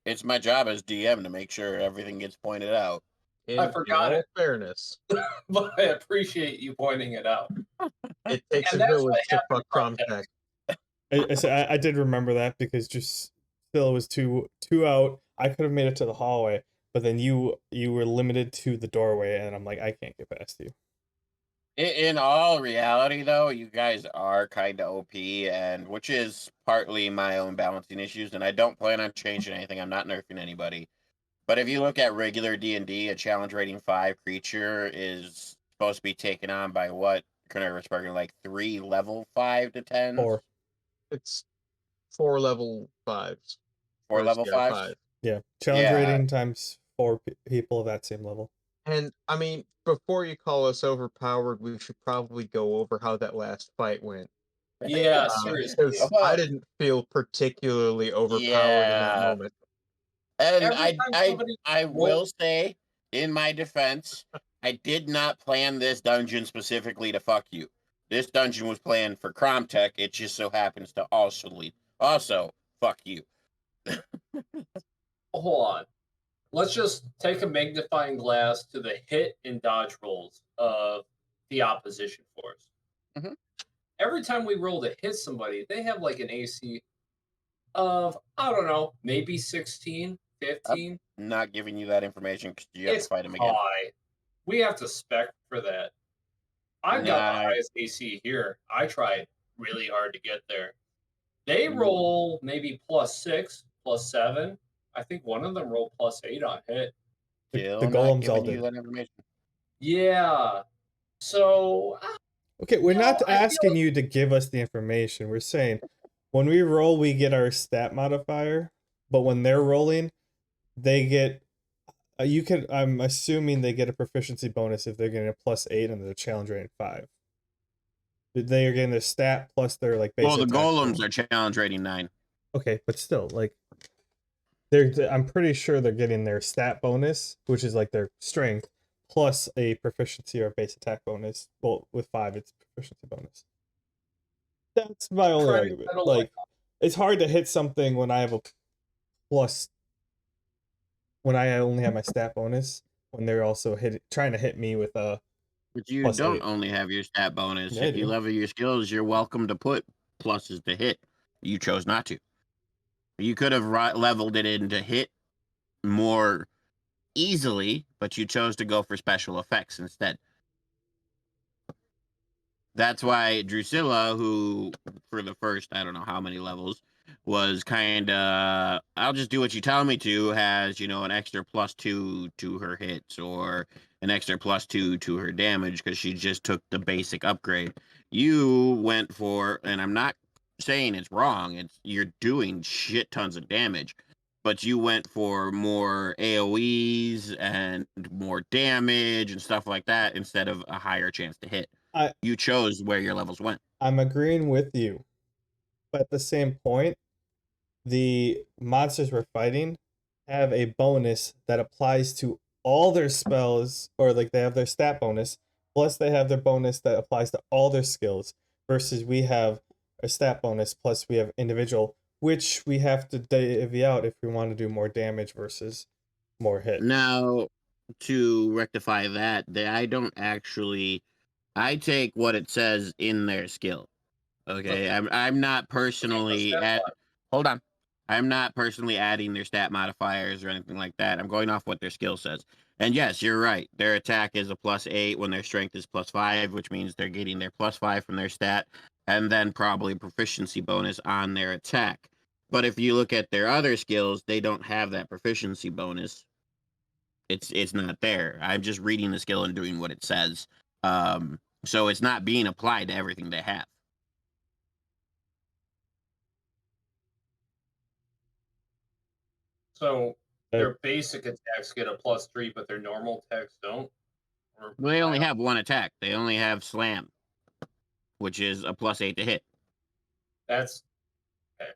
Speaker 2: It's my job as DM to make sure everything gets pointed out.
Speaker 1: I forgot it.
Speaker 4: Fairness,
Speaker 1: but I appreciate you pointing it out.
Speaker 4: It takes a village to fuck Kromtech.
Speaker 3: I did remember that because just still was two out. I could have made it to the hallway, but then you were limited to the doorway, and I'm like, I can't get past you.
Speaker 2: In all reality, though, you guys are kind of OP, and which is partly my own balancing issues, and I don't plan on changing anything. I'm not nerfing anybody. But if you look at regular D&D, a challenge rating 5 creature is supposed to be taken on by what? Nervous Morgan, like 3 level 5 to 10?
Speaker 3: 4.
Speaker 4: It's 4 level 5s.
Speaker 2: 4 level 5s?
Speaker 3: Yeah, challenge rating times 4 people of that same level.
Speaker 4: And I mean, before you call us overpowered, we should probably go over how that last fight went.
Speaker 1: Yeah, seriously.
Speaker 4: Because I didn't feel particularly overpowered in that moment.
Speaker 2: And I will say, in my defense, I did not plan this dungeon specifically to fuck you. This dungeon was planned for Kromtech. It just so happens to also fuck you.
Speaker 1: Hold on. Let's just take a magnifying glass to the hit and dodge rolls of the opposition force.
Speaker 2: Mm-hmm.
Speaker 1: Every time we roll to hit somebody, they have like an AC of, I don't know, maybe 16, 15.
Speaker 2: I'm not giving you that information because you have to fight him again.
Speaker 1: High. We have to spec for that. I've got the highest AC here. I tried really hard to get there. They roll maybe +6, +7. I think one of them rolled +8 on hit.
Speaker 3: The golems all did.
Speaker 2: That information.
Speaker 1: Yeah. So.
Speaker 3: Okay, we're not asking you to give us the information. We're saying when we roll, we get our stat modifier, but when they're rolling, they get. I'm assuming they get a proficiency bonus if they're getting a +8 and they're challenge rating 5. They are getting their stat plus their like base.
Speaker 2: Well, the golems are challenge rating 9.
Speaker 3: Okay, but still, like, I'm pretty sure they're getting their stat bonus, which is like their strength, plus a proficiency or base attack bonus. Well, with 5, it's proficiency bonus. That's my only argument. Like, it's hard to hit something when I have a plus when I only have my stat bonus, when they're also trying to hit me with a
Speaker 2: But you
Speaker 3: plus
Speaker 2: don't
Speaker 3: 8.
Speaker 2: only have your stat bonus.
Speaker 3: Yeah, I
Speaker 2: If you
Speaker 3: do.
Speaker 2: level your skills, you're welcome to put pluses to hit. You chose not to. You could have leveled it into hit more easily, but you chose to go for special effects instead. That's why Drucilla, who for the first, I don't know how many levels, was kind of, I'll just do what you tell me to, has, an extra +2 to her hits or an extra +2 to her damage because she just took the basic upgrade. You went for, and I'm not saying it's wrong, you're doing shit tons of damage, but you went for more AoEs and more damage and stuff like that instead of a higher chance to hit. You chose where your levels went.
Speaker 3: I'm agreeing with you, but at the same point, the monsters we're fighting have a bonus that applies to all their spells, or like they have their stat bonus, plus they have their bonus that applies to all their skills, versus we have a stat bonus plus we have individual, which we have to divvy out if we want to do more damage versus more hit.
Speaker 2: Now, to rectify that, I don't actually, I take what it says in their skill. Okay, I'm not personally hold on. I'm not personally adding their stat modifiers or anything like that. I'm going off what their skill says. And yes, you're right. Their attack is a +8 when their strength is +5, which means they're getting their +5 from their stat, and then probably proficiency bonus on their attack. But if you look at their other skills, they don't have that proficiency bonus. It's not there. I'm just reading the skill and doing what it says. So it's not being applied to everything they have.
Speaker 1: So their basic attacks get a +3, but their normal attacks don't?
Speaker 2: Well, they only have one attack. They only have slam, which is a +8 to hit.
Speaker 1: That's,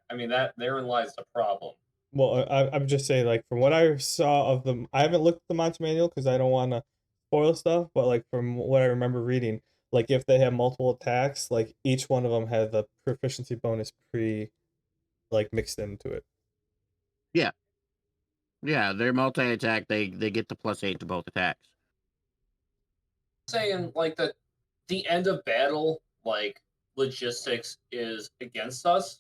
Speaker 1: I mean, that therein lies the problem.
Speaker 3: Well, I'm just saying, like, from what I saw of them, I haven't looked at the monster manual because I don't want to spoil stuff, but, like, from what I remember reading, like, if they have multiple attacks, like, each one of them had the proficiency bonus mixed into it.
Speaker 2: Yeah. Yeah, they're multi-attack. They get the +8 to both attacks.
Speaker 1: Saying, like, the end of battle, like, logistics is against us,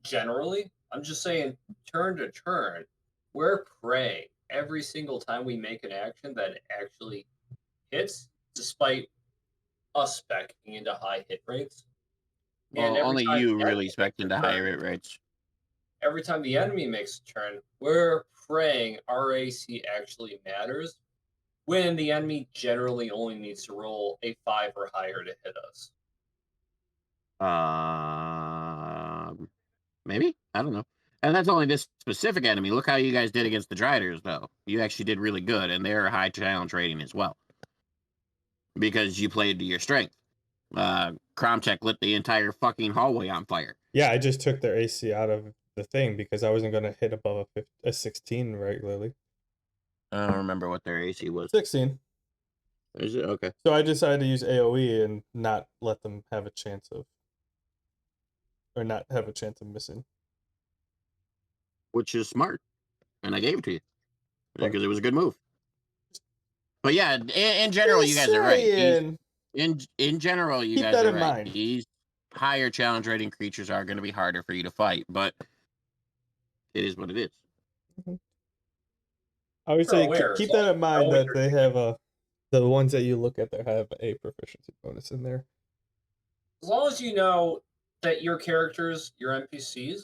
Speaker 1: generally. I'm just saying, turn to turn, we're prey every single time we make an action that actually hits, despite us specking into high hit rates.
Speaker 2: Well, only you really spec into higher hit rates.
Speaker 1: Every time the enemy makes a turn, we're praying our AC actually matters, when the enemy generally only needs to roll a 5 or higher to hit us.
Speaker 2: Maybe? I don't know. And that's only this specific enemy. Look how you guys did against the Driders, though. You actually did really good, and they're a high challenge rating as well. Because you played to your strength. Kromtech lit the entire fucking hallway on fire.
Speaker 3: Yeah, I just took their AC out of the thing because I wasn't going to hit above a 16 regularly.
Speaker 2: I don't remember what their AC was.
Speaker 3: 16.
Speaker 2: Is it? Okay.
Speaker 3: So I decided to use AoE and not let them have a chance of, or not have a chance of missing.
Speaker 2: Which is smart. And I gave it to you. Because it was a good move. But yeah, in general, you guys are right. In general, you guys are right. These higher challenge rating creatures are going to be harder for you to fight, but it is what it is.
Speaker 3: Mm-hmm. I would say keep that in mind that they have the ones that you look at that have a proficiency bonus in there.
Speaker 1: As long as you know that your characters, your NPCs,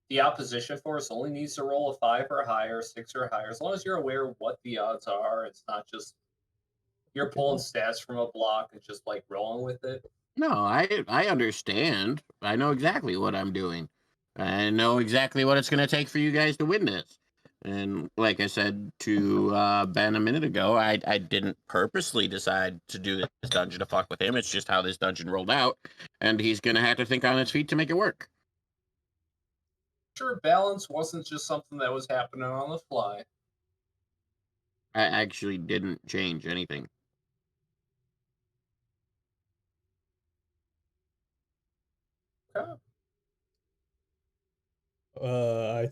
Speaker 1: the opposition force only needs to roll a 5 or higher, 6 or higher. As long as you're aware of what the odds are, it's not just you're pulling stats from a block and just like rolling with it.
Speaker 2: No, I understand. I know exactly what I'm doing. I know exactly what it's going to take for you guys to win this. And like I said to Ben a minute ago, I didn't purposely decide to do this dungeon to fuck with him. It's just how this dungeon rolled out. And he's going to have to think on his feet to make it work.
Speaker 1: Sure, balance wasn't just something that was happening on the fly.
Speaker 2: I actually didn't change anything.
Speaker 3: I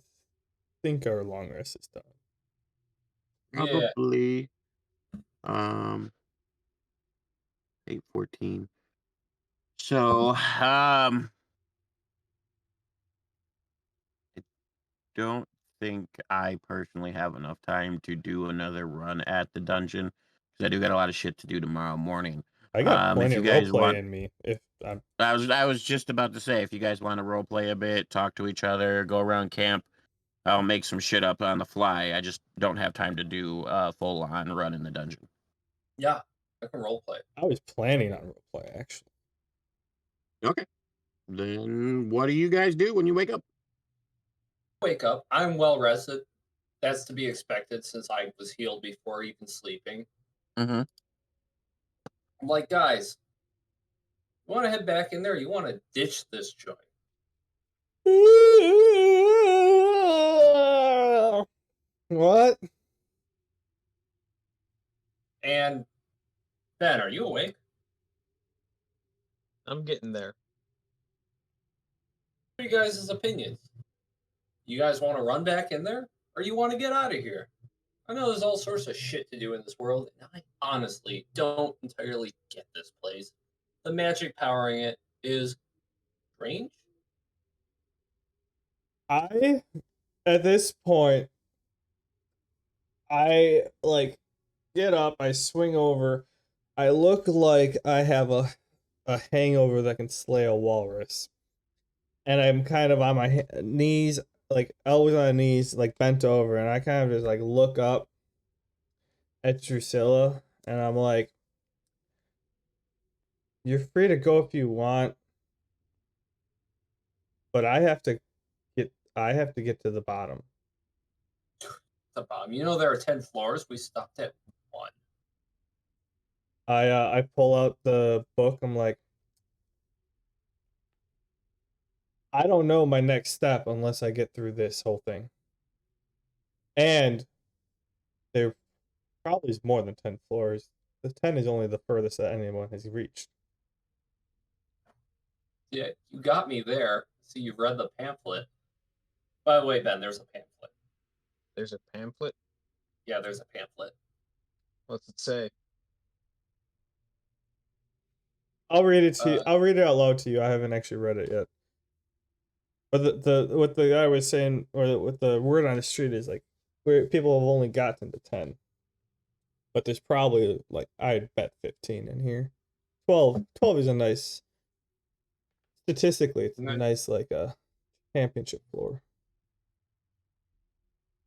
Speaker 3: think our long rest is done.
Speaker 1: Yeah.
Speaker 2: Probably 8:14. So, I don't think I personally have enough time to do another run at the dungeon because I do got a lot of shit to do tomorrow morning.
Speaker 3: I got
Speaker 2: If
Speaker 3: plenty
Speaker 2: you
Speaker 3: of
Speaker 2: guys
Speaker 3: roleplay
Speaker 2: want,
Speaker 3: in me. If I'm
Speaker 2: I was just about to say, if you guys want to role play a bit, talk to each other, go around camp, I'll make some shit up on the fly. I just don't have time to do a full on run in the dungeon.
Speaker 1: Yeah, I can role play.
Speaker 3: I was planning on roleplay actually.
Speaker 2: Okay. Then what do you guys do when you wake up?
Speaker 1: Wake up. I'm well rested. That's to be expected since I was healed before even sleeping.
Speaker 2: Mm-hmm.
Speaker 1: I'm like, guys, you want to head back in there? You want to ditch this joint?
Speaker 3: What?
Speaker 1: And Ben, are you awake?
Speaker 4: I'm getting there.
Speaker 1: What are you guys' opinions? You guys want to run back in there, or you want to get out of here? I know there's all sorts of shit to do in this world, and I honestly don't entirely get this place. The magic powering it is strange.
Speaker 3: I at this point I like get up, I swing over, I look like I have a hangover that can slay a walrus. And I'm kind of on my knees, like elbows on my knees, like bent over, and I kind of just like look up at Drucilla, and I'm like, "You're free to go if you want, but I have to get to the bottom."
Speaker 1: The bottom. You know there are 10 floors. We stopped at 1.
Speaker 3: I pull out the book. I'm like, I don't know my next step unless I get through this whole thing. And there probably is more than 10 floors. The 10 is only the furthest that anyone has reached.
Speaker 1: Yeah, you got me there. See, you've read the pamphlet. By the way, Ben, there's a pamphlet.
Speaker 4: There's a pamphlet.
Speaker 1: Yeah, there's a pamphlet.
Speaker 4: What's it say?
Speaker 3: I'll read it to you. I'll read it out loud to you. I haven't actually read it yet. But the what the guy was saying, or what the word on the street is like, where people have only gotten to 10. But there's probably like I'd bet 15 in here. 12 is a nice, statistically it's a nice like a championship floor.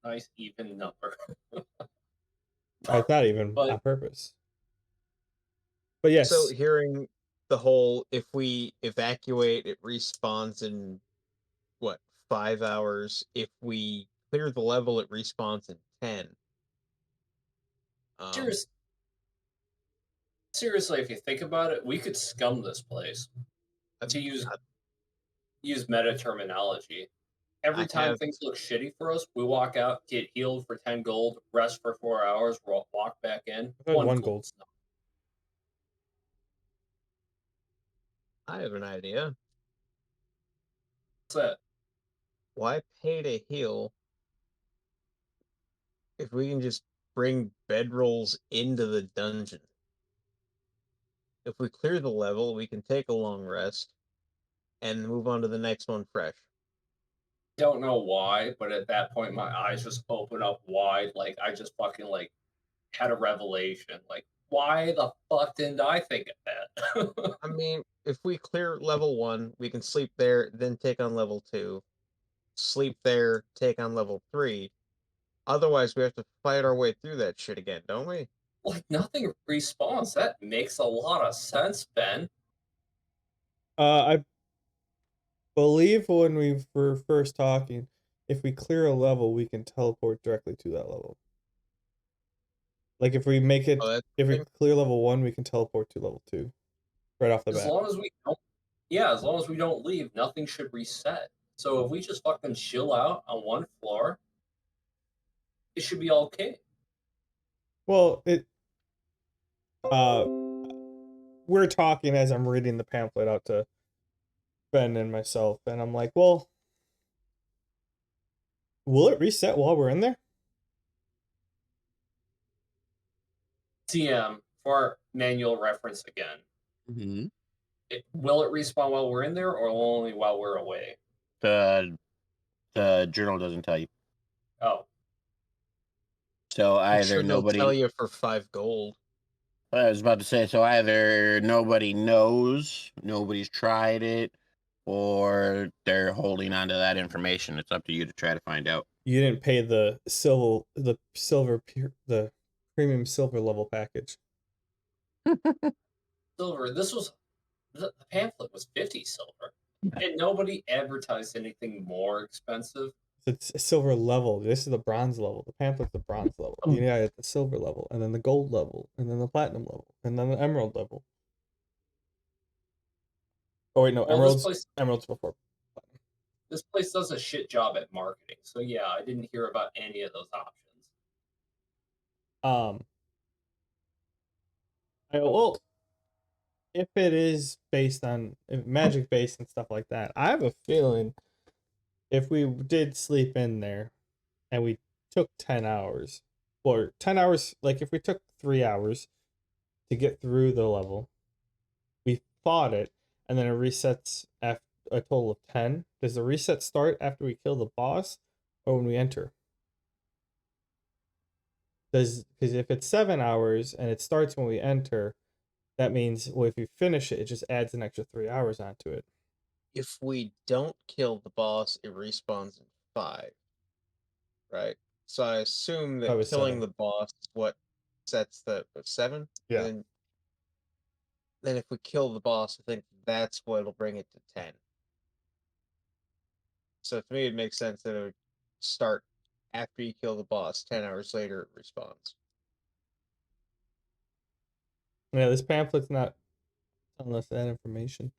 Speaker 1: Nice even number.
Speaker 3: I thought even
Speaker 1: But-
Speaker 3: on purpose. But yes.
Speaker 4: So hearing the whole, if we evacuate, it respawns in what, 5 hours? If we clear the level, it respawns in 10.
Speaker 1: Seriously, if you think about it, we could scum this place. To use meta terminology. Every time things look shitty for us, we walk out, get healed for 10 gold, rest for 4 hours, walk back in. 1 gold.
Speaker 4: I have an idea.
Speaker 1: What's that?
Speaker 4: Why pay to heal if we can just bring bedrolls into the dungeon? If we clear the level, we can take a long rest and move on to the next one fresh.
Speaker 1: Don't know why, but at that point my eyes just open up wide, like I just fucking like had a revelation. Like, why the fuck didn't I think of that?
Speaker 4: I mean, if we clear level 1, we can sleep there, then take on level 2. Sleep there, take on level 3. Otherwise, we have to fight our way through that shit again, don't we?
Speaker 1: Like, nothing respawns. That makes a lot of sense, Ben.
Speaker 3: I believe when we were first talking, if we clear a level, we can teleport directly to that level. Like if we make it, if we clear level 1, we can teleport to level 2, right off the bat.
Speaker 1: As long as we don't, yeah, as long as we don't leave, nothing should reset. So if we just fucking chill out on one floor, it should be okay.
Speaker 3: Well, we're talking as I'm reading the pamphlet out to Ben and myself, and I'm like, well, will it reset while we're in there?
Speaker 1: CM, for manual reference again,
Speaker 2: Mm-hmm.
Speaker 1: will it respawn while we're in there or only while we're away?
Speaker 2: The journal doesn't tell you.
Speaker 1: Oh,
Speaker 2: So
Speaker 4: I'm
Speaker 2: either
Speaker 4: sure they'll
Speaker 2: nobody.
Speaker 4: tell you for 5 gold.
Speaker 2: I was about to say, so either nobody knows, nobody's tried it, or they're holding on to that information. It's up to you to try to find out.
Speaker 3: You didn't pay the premium silver level package.
Speaker 1: silver. This was the pamphlet was 50 silver, and nobody advertised anything more expensive.
Speaker 3: It's a silver level. This is the bronze level. The pamphlet's the bronze level. You got the silver level, and then the gold level, and then the platinum level, and then the emerald level. Oh wait, no,
Speaker 1: Well,
Speaker 3: emeralds before.
Speaker 1: This place does a shit job at marketing, so yeah, I didn't hear about any of those options.
Speaker 3: Well, if it is based on magic based and stuff like that, I have a feeling if we did sleep in there and we took 10 hours, or 10 hours, like if we took 3 hours to get through the level, we fought it, and then it resets after a total of 10. Does the reset start after we kill the boss or when we enter? Because if it's 7 hours and it starts when we enter, that means, well, if you finish it, it just adds an extra 3 hours onto it.
Speaker 4: If we don't kill the boss, it respawns in 5. Right? So I assume that killing
Speaker 3: 7.
Speaker 4: the boss is what sets the 7?
Speaker 3: Yeah.
Speaker 4: Then if we kill the boss, I think that's what'll bring it to 10. So to me, it makes sense that it would start after you kill the boss. 10 hours later, it respawns.
Speaker 3: Yeah, this pamphlet's not telling us that information.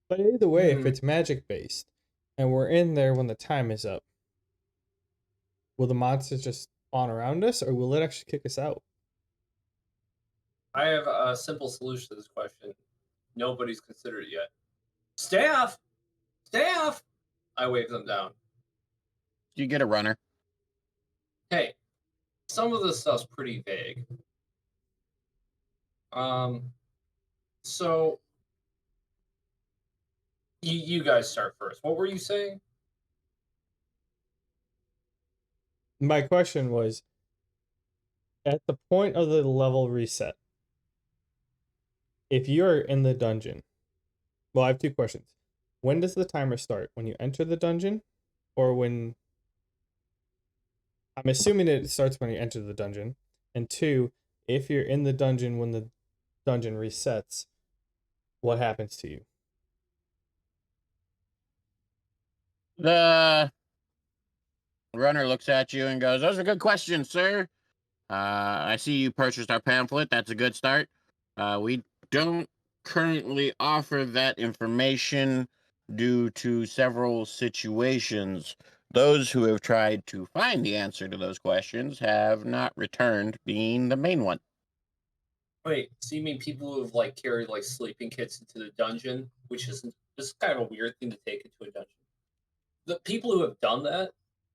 Speaker 3: But either way, if it's magic based and we're in there when the time is up, will the monsters just spawn around us, or will it actually kick us out?
Speaker 1: I have a simple solution to this question. Nobody's considered it yet. Staff! Staff! I wave them down.
Speaker 2: You get a runner.
Speaker 1: Hey, some of this stuff's pretty vague. So you guys start first. What were you saying?
Speaker 3: My question was, at the point of the level reset, if you're in the dungeon, well, I have 2 questions. When does the timer start? When you enter the dungeon, or when... I'm assuming it starts when you enter the dungeon. And 2, if you're in the dungeon when the dungeon resets, what happens to you?
Speaker 2: The runner looks at you and goes, "Those are good questions, sir. I see you purchased our pamphlet. That's a good start. We don't currently offer that information due to several situations. Those who have tried to find the answer to those questions have not returned, being the main one."
Speaker 1: Wait, so you mean people who have like carried like sleeping kits into the dungeon, which is this is kind of a weird thing to take into a dungeon. The people who have done that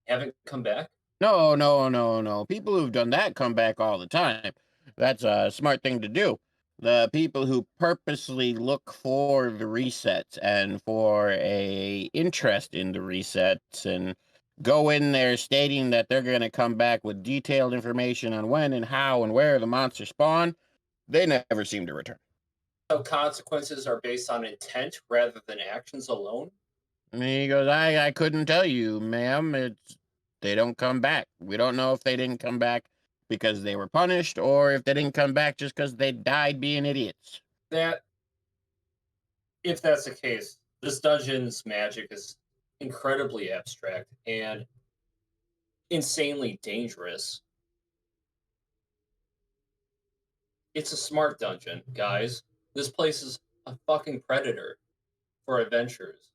Speaker 1: haven't come back.
Speaker 2: No. People who've done that come back all the time. That's a smart thing to do. The people who purposely look for the resets and for a interest in the resets and go in there stating that they're going to come back with detailed information on when and how and where the monsters spawn, they never seem to return.
Speaker 1: So consequences are based on intent rather than actions alone.
Speaker 2: And he goes, I couldn't tell you, ma'am. They don't come back. We don't know if they didn't come back because they were punished or if they didn't come back just because they died being idiots.
Speaker 1: That, if that's the case, this dungeon's magic is incredibly abstract and insanely dangerous. It's a smart dungeon, guys. This place is a fucking predator for adventurers.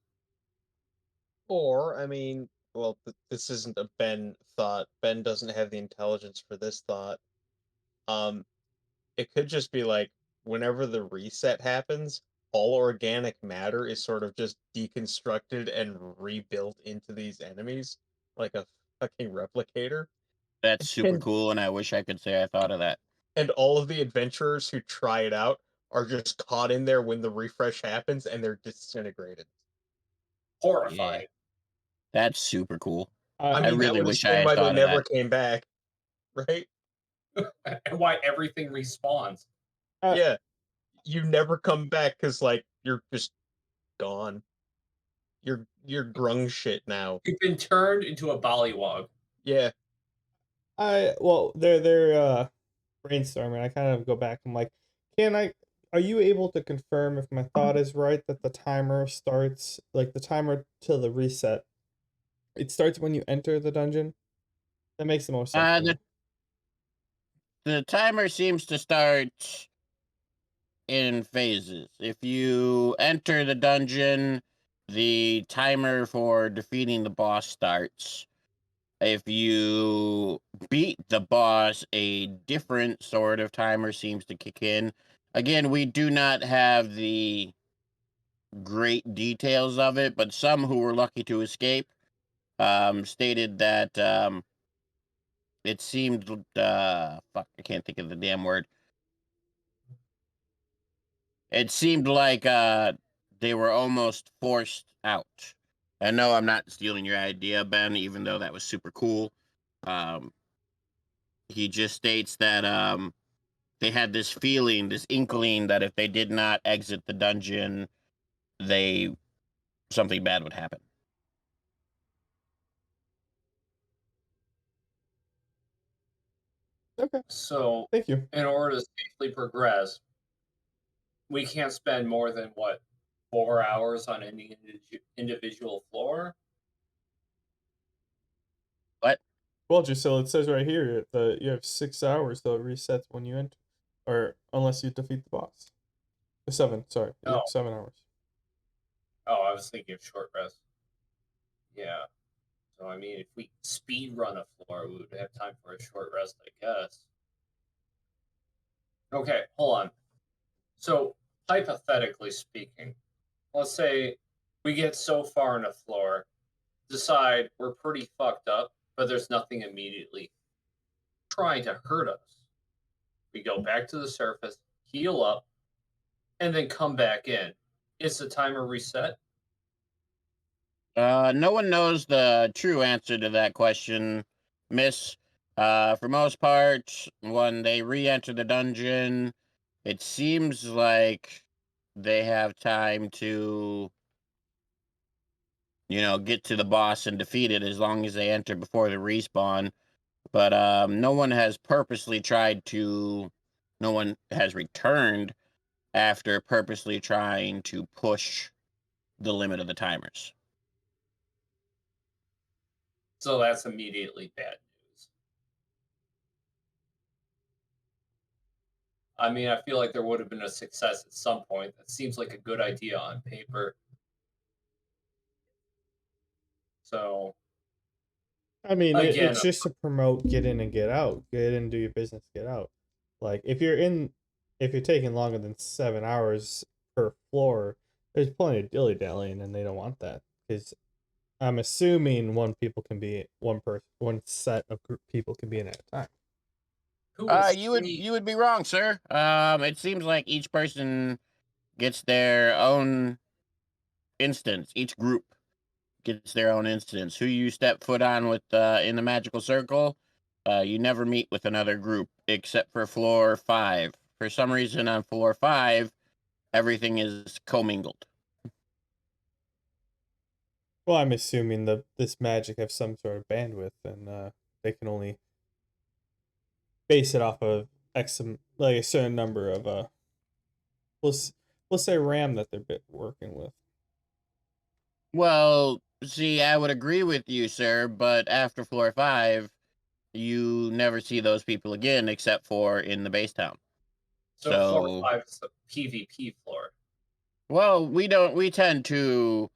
Speaker 4: Or, I mean, well, this isn't a Ben thought. Ben doesn't have the intelligence for this thought. It could just be like, whenever the reset happens, all organic matter is sort of just deconstructed and rebuilt into these enemies, like a fucking replicator.
Speaker 2: That's super
Speaker 4: And
Speaker 2: cool, and I wish I could say I thought of that.
Speaker 4: and all of the adventurers who try it out are just caught in there when the refresh happens, and they're disintegrated.
Speaker 1: Horrifying.
Speaker 2: Yeah. That's super cool.
Speaker 4: I
Speaker 2: I
Speaker 4: mean, that
Speaker 2: really
Speaker 4: would
Speaker 2: wish I
Speaker 4: explain
Speaker 2: had
Speaker 4: why they
Speaker 2: thought of
Speaker 4: never
Speaker 2: that.
Speaker 4: came back, right?
Speaker 1: And why everything respawns.
Speaker 3: Uh,
Speaker 4: Yeah, you never come back because like you're just gone. You're grung shit now.
Speaker 1: You've been turned into a bollywog.
Speaker 4: Yeah,
Speaker 3: they're brainstorming. I kind of go back. I'm like, are you able to confirm if my thought is right that the timer starts, like the timer till the reset, it starts when you enter the dungeon? That makes the most sense. To me.
Speaker 2: The timer seems to start in phases. If you enter the dungeon, the timer for defeating the boss starts. If you beat the boss, a different sort of timer seems to kick in. Again, we do not have the great details of it, but some who were lucky to escape stated that it seemed, fuck, I can't think of the damn word. It seemed like they were almost forced out. And no, I'm not stealing your idea, Ben, even though that was super cool. He just states that they had this feeling, this inkling that if they did not exit the dungeon, something bad would happen.
Speaker 3: Okay,
Speaker 1: So,
Speaker 3: thank you.
Speaker 1: in order to safely progress, we can't spend more than, 4 hours on any individual floor?
Speaker 2: What?
Speaker 3: Well, Drucilla, it says right here that you have 6 hours till it resets when you enter, or unless you defeat the boss. 7, sorry,
Speaker 1: Oh.
Speaker 3: 7 hours.
Speaker 1: Oh, I was thinking of short rest. Yeah. So, I mean, if we speed run a floor, we would have time for a short rest, I guess. Okay, hold on. So, hypothetically speaking, let's say we get so far in a floor, decide we're pretty fucked up, but there's nothing immediately trying to hurt us. We go back to the surface, heal up, and then come back in. Is the timer reset?
Speaker 2: No one knows the true answer to that question, Miss. For most part, when they re-enter the dungeon, it seems like they have time to, get to the boss and defeat it as long as they enter before the respawn. But no one has returned after purposely trying to push the limit of the timers.
Speaker 1: So that's immediately bad news. I mean, I feel like there would have been a success at some point. That seems like a good idea on paper. So,
Speaker 3: I mean,
Speaker 1: again,
Speaker 3: it's just to promote get in and get out. Get in, do your business, get out. Like if you're taking longer than 7 hours per floor, there's plenty of dilly dallying, and they don't want that because I'm assuming one set of people can be in at a time.
Speaker 2: You would be wrong, sir. It seems like each person gets their own instance. Each group gets their own instance. Who you step foot on with in the magical circle, you never meet with another group except for floor 5. For some reason, on floor 5, everything is commingled.
Speaker 3: Well, I'm assuming this magic have some sort of bandwidth, and they can only base it off of like a certain number of let's say RAM that they're working with.
Speaker 2: Well, see, I would agree with you, sir, but after floor 5, you never see those people again except for in the base town.
Speaker 1: So floor 5 is the PvP floor.
Speaker 2: Well, we tend to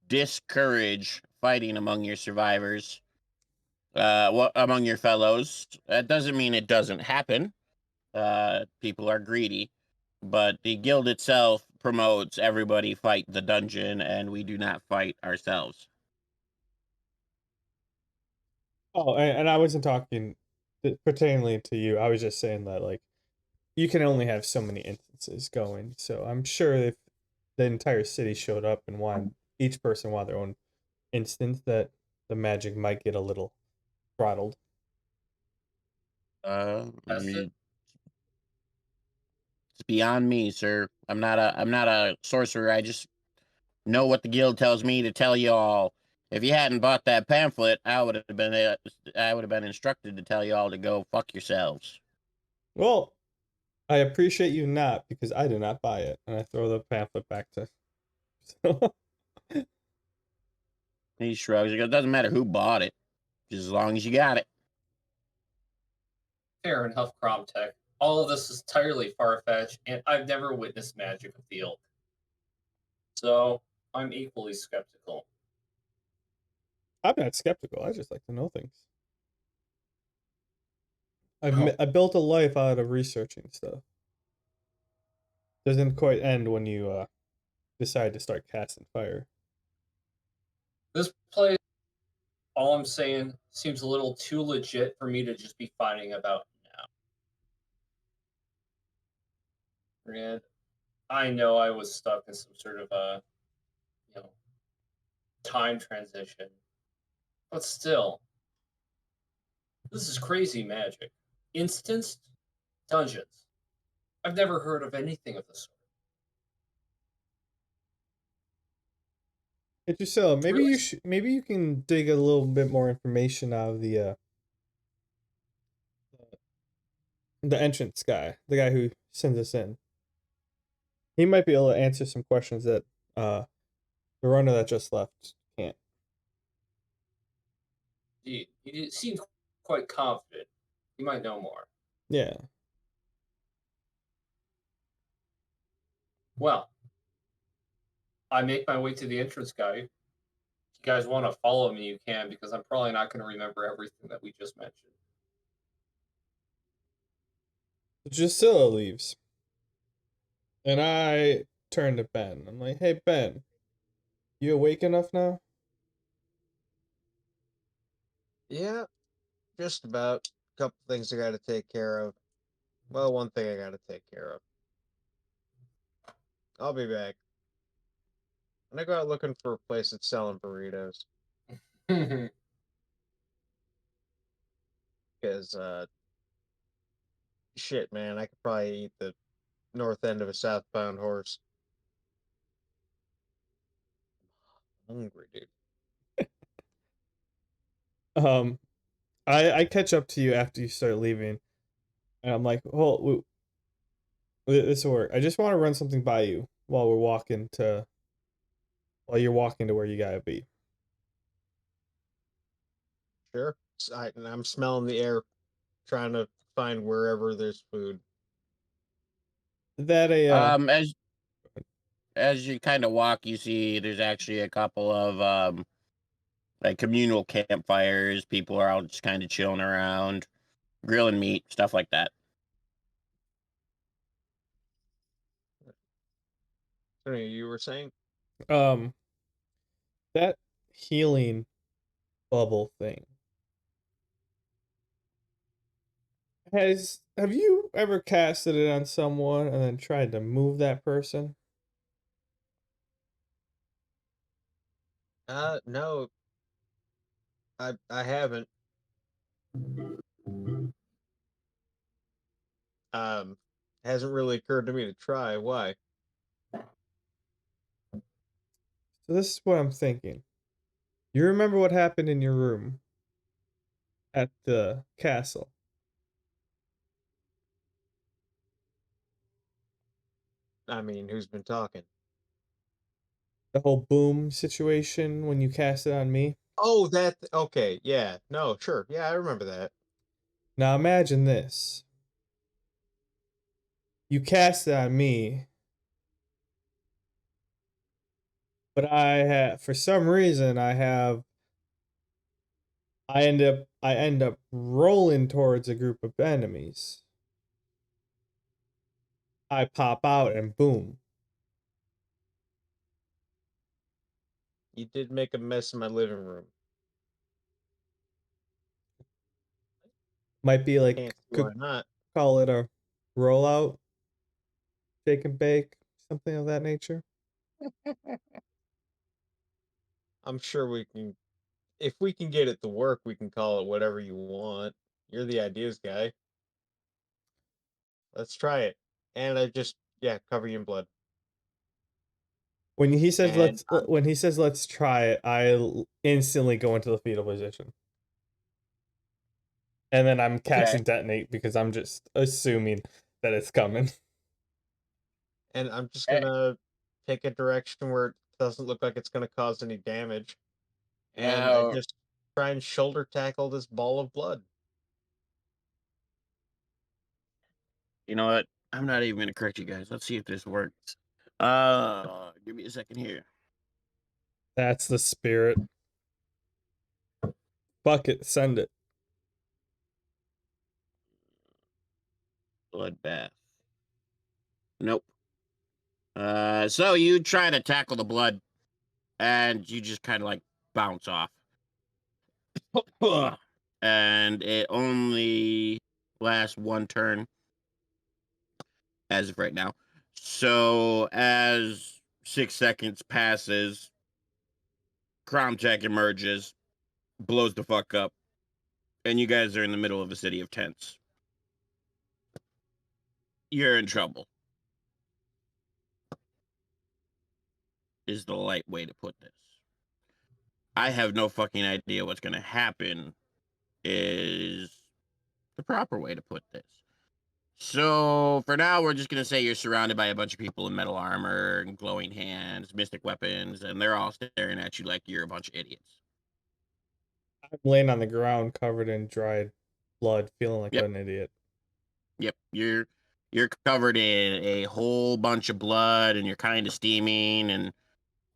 Speaker 2: discourage fighting among your survivors, among your fellows. That doesn't mean it doesn't happen. People are greedy, but the guild itself promotes everybody fight the dungeon, and we do not fight ourselves.
Speaker 3: Oh, and I wasn't talking pertaining to you, I was just saying that like you can only have so many instances going. So I'm sure if the entire city showed up and each person wanted their own instance, that the magic might get a little throttled.
Speaker 1: That's it.
Speaker 2: It's beyond me, sir. I'm not a sorcerer. I just know what the guild tells me to tell you all. If you hadn't bought that pamphlet, I would have been instructed to tell you all to go fuck yourselves.
Speaker 3: Well, I appreciate you not, because I did not buy it, and I throw the pamphlet back to.
Speaker 2: He shrugs. He goes, "Doesn't matter who bought it, just as long as you got it."
Speaker 1: Fair enough, Kromtech. All of this is entirely far-fetched, and I've never witnessed magic of the ilk. So, I'm equally skeptical.
Speaker 3: I'm not skeptical. I just like to know things.
Speaker 1: Oh.
Speaker 3: I built a life out of researching stuff. Doesn't quite end when you decide to start casting fire.
Speaker 1: This place, all I'm saying, seems a little too legit for me to just be fighting about now. And I know I was stuck in some sort of you know, time transition. But still, this is crazy magic. Instanced dungeons. I've never heard of anything of the sort.
Speaker 3: Hey, Drucilla, maybe
Speaker 1: Really?
Speaker 3: maybe you can dig a little bit more information out of the entrance guy, the guy who sends us in. He might be able to answer some questions that the runner that just left can't.
Speaker 1: He seems quite confident. He might know more.
Speaker 3: Yeah.
Speaker 1: Well, I make my way to the entrance guy. If you guys want to follow me, you can, because I'm probably not going to remember everything that we just mentioned.
Speaker 3: Drucilla leaves. And I turn to Ben. I'm like, hey, Ben, you awake enough now?
Speaker 4: Yeah, just about. A couple things I got to take care of. Well, one thing I got to take care of. I'll be back. And I go out looking for a place that's selling burritos. Because, shit, man, I could probably eat the north end of a southbound horse. I'm hungry, dude.
Speaker 3: I catch up to you after you start leaving, and I'm like, well, this will work. I just want to run something by you while you're walking to where you gotta be.
Speaker 4: Sure. And I'm smelling the air, trying to find wherever there's food.
Speaker 3: That
Speaker 2: As you kind of walk, you see there's actually a couple of like communal campfires. People are out just kind of chilling around, grilling meat, stuff like that.
Speaker 4: Anyway, you were saying?
Speaker 3: um that healing bubble thing. Have you ever casted it on someone and then tried to move that person?
Speaker 4: No, I haven't. Hasn't really occurred to me to try. Why?
Speaker 3: So this is what I'm thinking. You remember what happened in your room at the castle?
Speaker 4: I mean, who's been talking?
Speaker 3: The whole boom situation when you cast it on me?
Speaker 4: Oh, that. Okay, yeah. No, sure. Yeah, I remember that.
Speaker 3: Now imagine this. You cast it on me, but for some reason I end up rolling towards a group of enemies. I pop out and boom.
Speaker 4: You did make a mess in my living room.
Speaker 3: Might be like,
Speaker 4: Can't see
Speaker 3: could
Speaker 4: why not.
Speaker 3: call it a rollout, shake and bake, something of that nature.
Speaker 4: I'm sure we can. If we can get it to work, we can call it whatever you want. You're the ideas guy. Let's try it. And I just, yeah, cover you in blood.
Speaker 3: When he says
Speaker 1: And
Speaker 3: let's try it, instantly go into the fetal position. And then I'm casting detonate because I'm just assuming that it's coming.
Speaker 4: And I'm just
Speaker 2: Okay.
Speaker 4: gonna take a direction where it doesn't look like it's gonna cause any damage. And I
Speaker 2: Now,
Speaker 4: just try and shoulder tackle this ball of blood.
Speaker 2: you know what? I'm not even gonna correct you guys. Let's see if this works. Give me a second here.
Speaker 3: That's the spirit. Fuck it, send it.
Speaker 2: Bloodbath. Nope. So you try to tackle the blood, and you just kind of like bounce off. And it only lasts one turn as of right now. So as 6 seconds passes, Kromtech emerges, blows the fuck up, and you guys are in the middle of a city of tents. You're in trouble, is the light way to put this. I have no fucking idea what's gonna happen, is the proper way to put this. So for now, we're just gonna say you're surrounded by a bunch of people in metal armor and glowing hands, mystic weapons, and they're all staring at you like you're a bunch of idiots.
Speaker 3: I'm laying on the ground covered in dried blood, feeling like
Speaker 2: Yep.
Speaker 3: an idiot.
Speaker 2: Yep, you're covered in a whole bunch of blood, and you're kind of steaming, and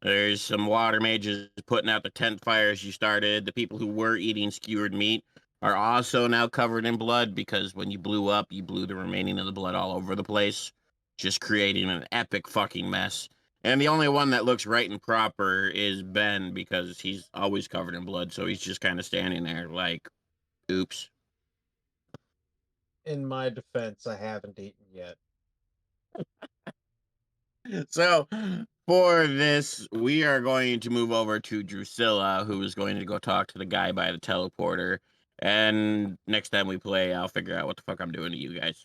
Speaker 2: there's some water mages putting out the tent fires you started. The people who were eating skewered meat are also now covered in blood because when you blew up, you blew the remaining of the blood all over the place, just creating an epic fucking mess. And the only one that looks right and proper is Ben because he's always covered in blood, so he's just kind of standing there like, oops.
Speaker 4: In my defense, I haven't eaten yet.
Speaker 2: So for this, we are going to move over to Drucilla, who is going to go talk to the guy by the teleporter. And next time we play, I'll figure out what the fuck I'm doing to you guys.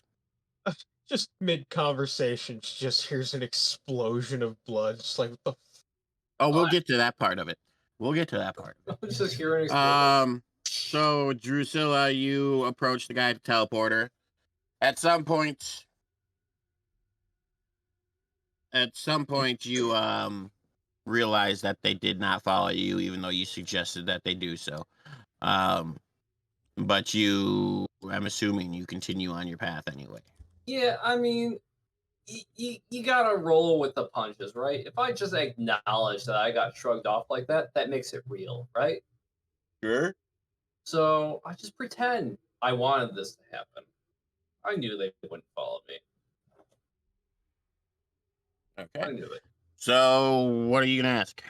Speaker 4: Just mid conversation, she just hears an explosion of blood. Just like, what the
Speaker 2: Oh, we'll get to that part of it. We'll get to that part.
Speaker 1: I was just hearing.
Speaker 2: So Drucilla, you approach the guy at the teleporter. At some point, you realize that they did not follow you, even though you suggested that they do so. But I'm assuming you continue on your path anyway.
Speaker 1: Yeah, I mean, you gotta roll with the punches, right? If I just acknowledge that I got shrugged off like that, that makes it real, right?
Speaker 2: Sure.
Speaker 1: So I just pretend I wanted this to happen. I knew they wouldn't follow me.
Speaker 2: Okay.
Speaker 1: I knew it.
Speaker 2: So what are you gonna ask?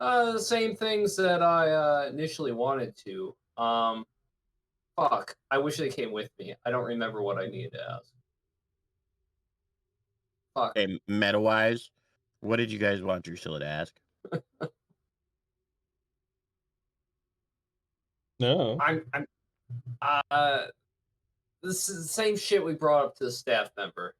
Speaker 1: The same things that I initially wanted to. Fuck. I wish they came with me. I don't remember what I needed to ask. Fuck.
Speaker 2: Okay, meta-wise, what did you guys want Drucilla to ask?
Speaker 3: No.
Speaker 1: This is the same shit we brought up to the staff member.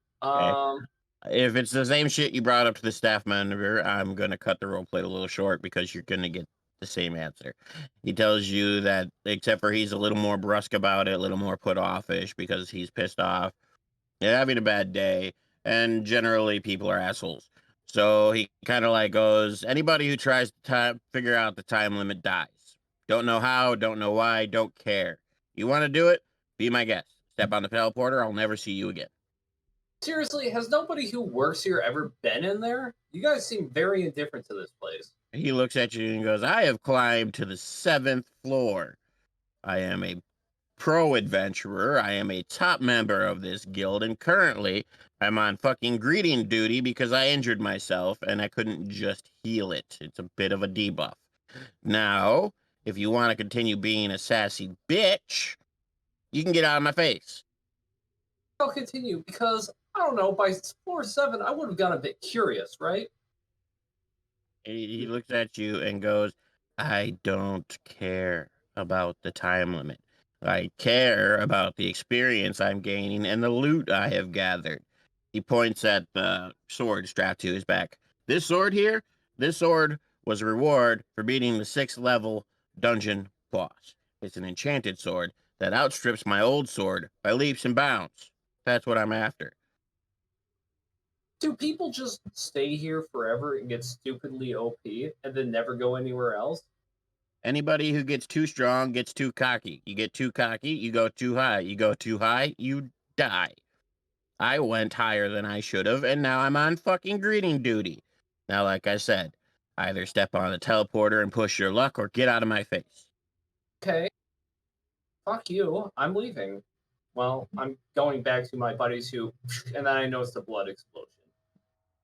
Speaker 2: If it's the same shit you brought up to the staff member, I'm gonna cut the roleplay a little short because you're gonna get the same answer. He tells you that, except for he's a little more brusque about it, a little more put offish because he's pissed off, having a bad day, and generally people are assholes. So he kind of like goes, anybody who tries to figure out the time limit dies. Don't know how, don't know why, don't care. You want to do it? Be my guest. Step on the teleporter, I'll never see you again.
Speaker 1: Seriously, has nobody who works here ever been in there? You guys seem very indifferent to this place.
Speaker 2: He looks at you and goes, I have climbed to the 7th floor. I am a pro adventurer. I am a top member of this guild, and currently I'm on fucking greeting duty because I injured myself and I couldn't just heal it. It's a bit of a debuff. Now, if you want to continue being a sassy bitch, You can get out of my face.
Speaker 1: I'll continue because I don't know. By 4-7, I would have gotten a bit curious, right?
Speaker 2: He looks at you and goes, I don't care about the time limit. I care about the experience I'm gaining and the loot I have gathered. He points at the sword strapped to his back. This sword here, this sword was a reward for beating the 6th level dungeon boss. It's an enchanted sword that outstrips my old sword by leaps and bounds. That's what I'm after.
Speaker 1: Do people just stay here forever and get stupidly OP and then never go anywhere else?
Speaker 2: Anybody who gets too strong gets too cocky. You get too cocky, you go too high. You go too high, you die. I went higher than I should have, and now I'm on fucking greeting duty. Now, like I said, either step on the teleporter and push your luck or get out of my face.
Speaker 1: Okay. Fuck you. I'm leaving. Well, I'm going back to my buddies who, and then I noticed a blood explosion.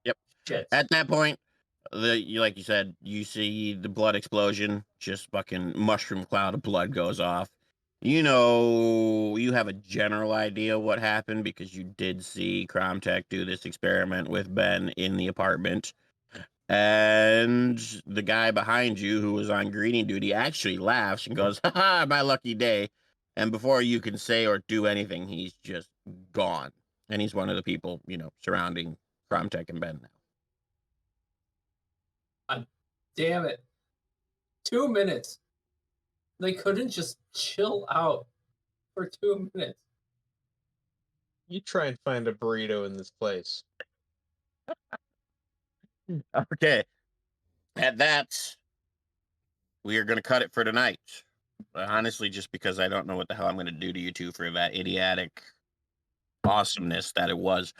Speaker 2: Yep.
Speaker 1: Shit.
Speaker 2: At that point, like you said, you see the blood explosion, just fucking mushroom cloud of blood goes off. You know, you have a general idea what happened because you did see Kromtech do this experiment with Ben in the apartment. And the guy behind you who was on greeting duty actually laughs and goes, haha, my lucky day. And before you can say or do anything, he's just gone. And he's one of the people, surrounding Kromtech and Ben now.
Speaker 1: Damn it. 2 minutes. They couldn't just chill out for 2 minutes.
Speaker 4: You try and find a burrito in this place.
Speaker 2: Okay. At that, we are going to cut it for tonight. Honestly, just because I don't know what the hell I'm going to do to you two for that idiotic awesomeness that it was.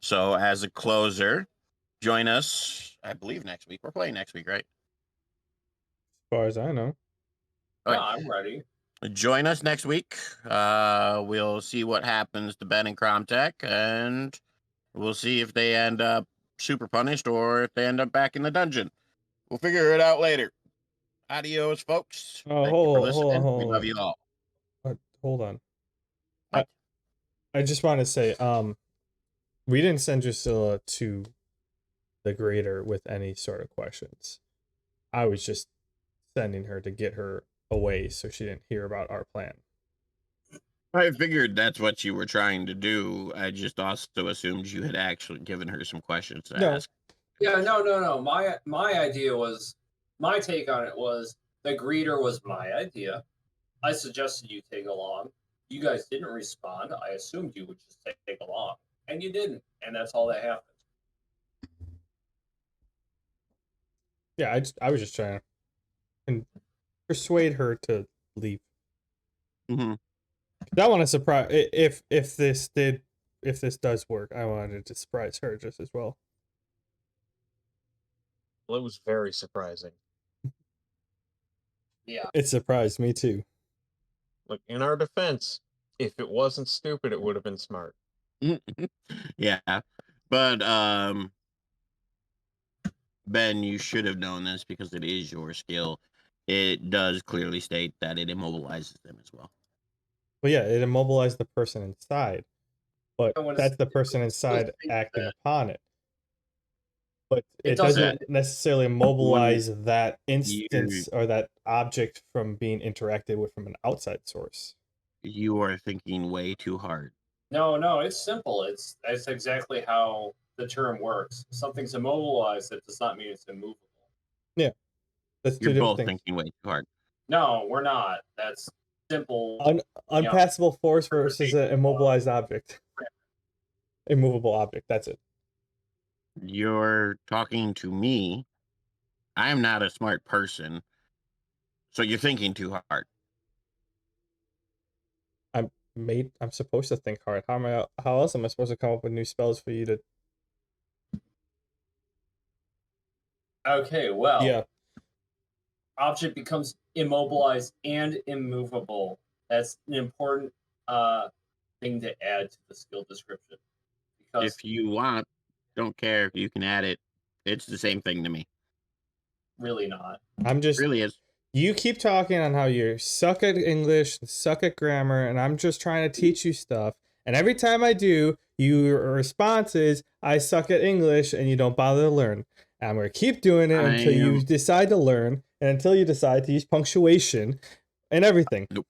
Speaker 2: So as a closer, join us, I believe, next week. We're playing next week, right?
Speaker 3: As far as I know.
Speaker 2: Okay.
Speaker 1: No, I'm ready.
Speaker 2: Join us next week. We'll see what happens to Ben and Kromtech, and we'll see if they end up super punished or if they end up back in the dungeon. We'll figure it out later. Adios, folks.
Speaker 3: Oh,
Speaker 2: Thank you for
Speaker 3: hold
Speaker 2: listening.
Speaker 3: on.
Speaker 2: We love you all.
Speaker 3: Hold on.
Speaker 2: What?
Speaker 3: I just want to say, we didn't send Drucilla to the grader with any sort of questions. I was just sending her to get her away so she didn't hear about our plan.
Speaker 2: I figured that's what you were trying to do. I just also assumed you had actually given her some questions to ask.
Speaker 1: Yeah, no. My idea was, my take on it was, the greeter was my idea. I suggested you take along. You guys didn't respond. I assumed you would just take along, and you didn't, and that's all that happened.
Speaker 3: Yeah, I was just trying to persuade her to leave.
Speaker 2: Mm-hmm.
Speaker 3: I want to surprise if this does work. I wanted to surprise her just as well.
Speaker 4: Well, it was very surprising.
Speaker 1: Yeah.
Speaker 3: It surprised me too.
Speaker 4: Look, in our defense, if it wasn't stupid, it would have been smart.
Speaker 2: Yeah, but Ben, you should have known this because it is your skill. It does clearly state that it immobilizes them as well.
Speaker 3: Well, yeah, it immobilized the person inside, but that's the person inside acting upon it. But it doesn't necessarily immobilize that instance or that object from being interacted with from an outside source.
Speaker 2: You are thinking way too hard.
Speaker 1: No, it's simple. It's exactly how the term works. Something's immobilized, that does not mean it's immovable.
Speaker 3: Yeah. That's
Speaker 2: You're
Speaker 3: two
Speaker 2: both
Speaker 3: different things.
Speaker 2: thinking way too hard.
Speaker 1: No, we're not. That's simple.
Speaker 3: Unpassable force versus an immobilized object. Immovable object, that's it.
Speaker 2: You're talking to me. I'm not a smart person. So you're thinking too hard.
Speaker 3: I'm supposed to think hard. How else am I supposed to come up with new spells for you to?
Speaker 1: Okay, well.
Speaker 3: Yeah.
Speaker 1: Object becomes immobilized and immovable. That's an important thing to add to the skill description. Because
Speaker 2: if you want, don't care. You can add it. It's the same thing to me.
Speaker 1: Really not.
Speaker 3: I'm just.
Speaker 2: It really is.
Speaker 3: You keep talking on how you suck at English, suck at grammar, and I'm just trying to teach you stuff. And every time I do, your response is, I suck at English, and you don't bother to learn. And I'm going to keep doing it until you decide to learn, and until you decide to use punctuation and everything.
Speaker 2: Nope.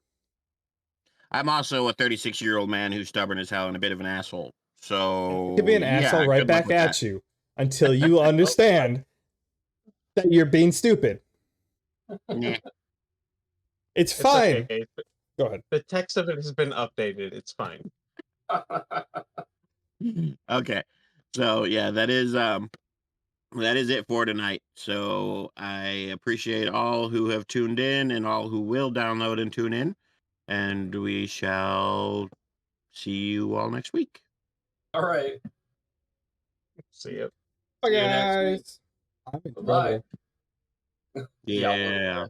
Speaker 2: I'm also a 36-year-old man who's stubborn as hell and a bit of an asshole. So
Speaker 3: You could be an asshole right
Speaker 2: good luck
Speaker 3: back
Speaker 2: with
Speaker 3: at
Speaker 2: that.
Speaker 3: you until you understand that you're being stupid.
Speaker 2: Nah.
Speaker 3: It's fine.
Speaker 4: Okay,
Speaker 3: Go ahead.
Speaker 4: the text of it has been updated. It's fine.
Speaker 2: Okay. So yeah, that is it for tonight. So I appreciate all who have tuned in and all who will download and tune in. And we shall see you all next week.
Speaker 1: All right.
Speaker 4: See ya.
Speaker 3: Bye,
Speaker 1: See you next week.
Speaker 3: guys. I'm in
Speaker 1: Bye.
Speaker 3: trouble.
Speaker 2: Yeah.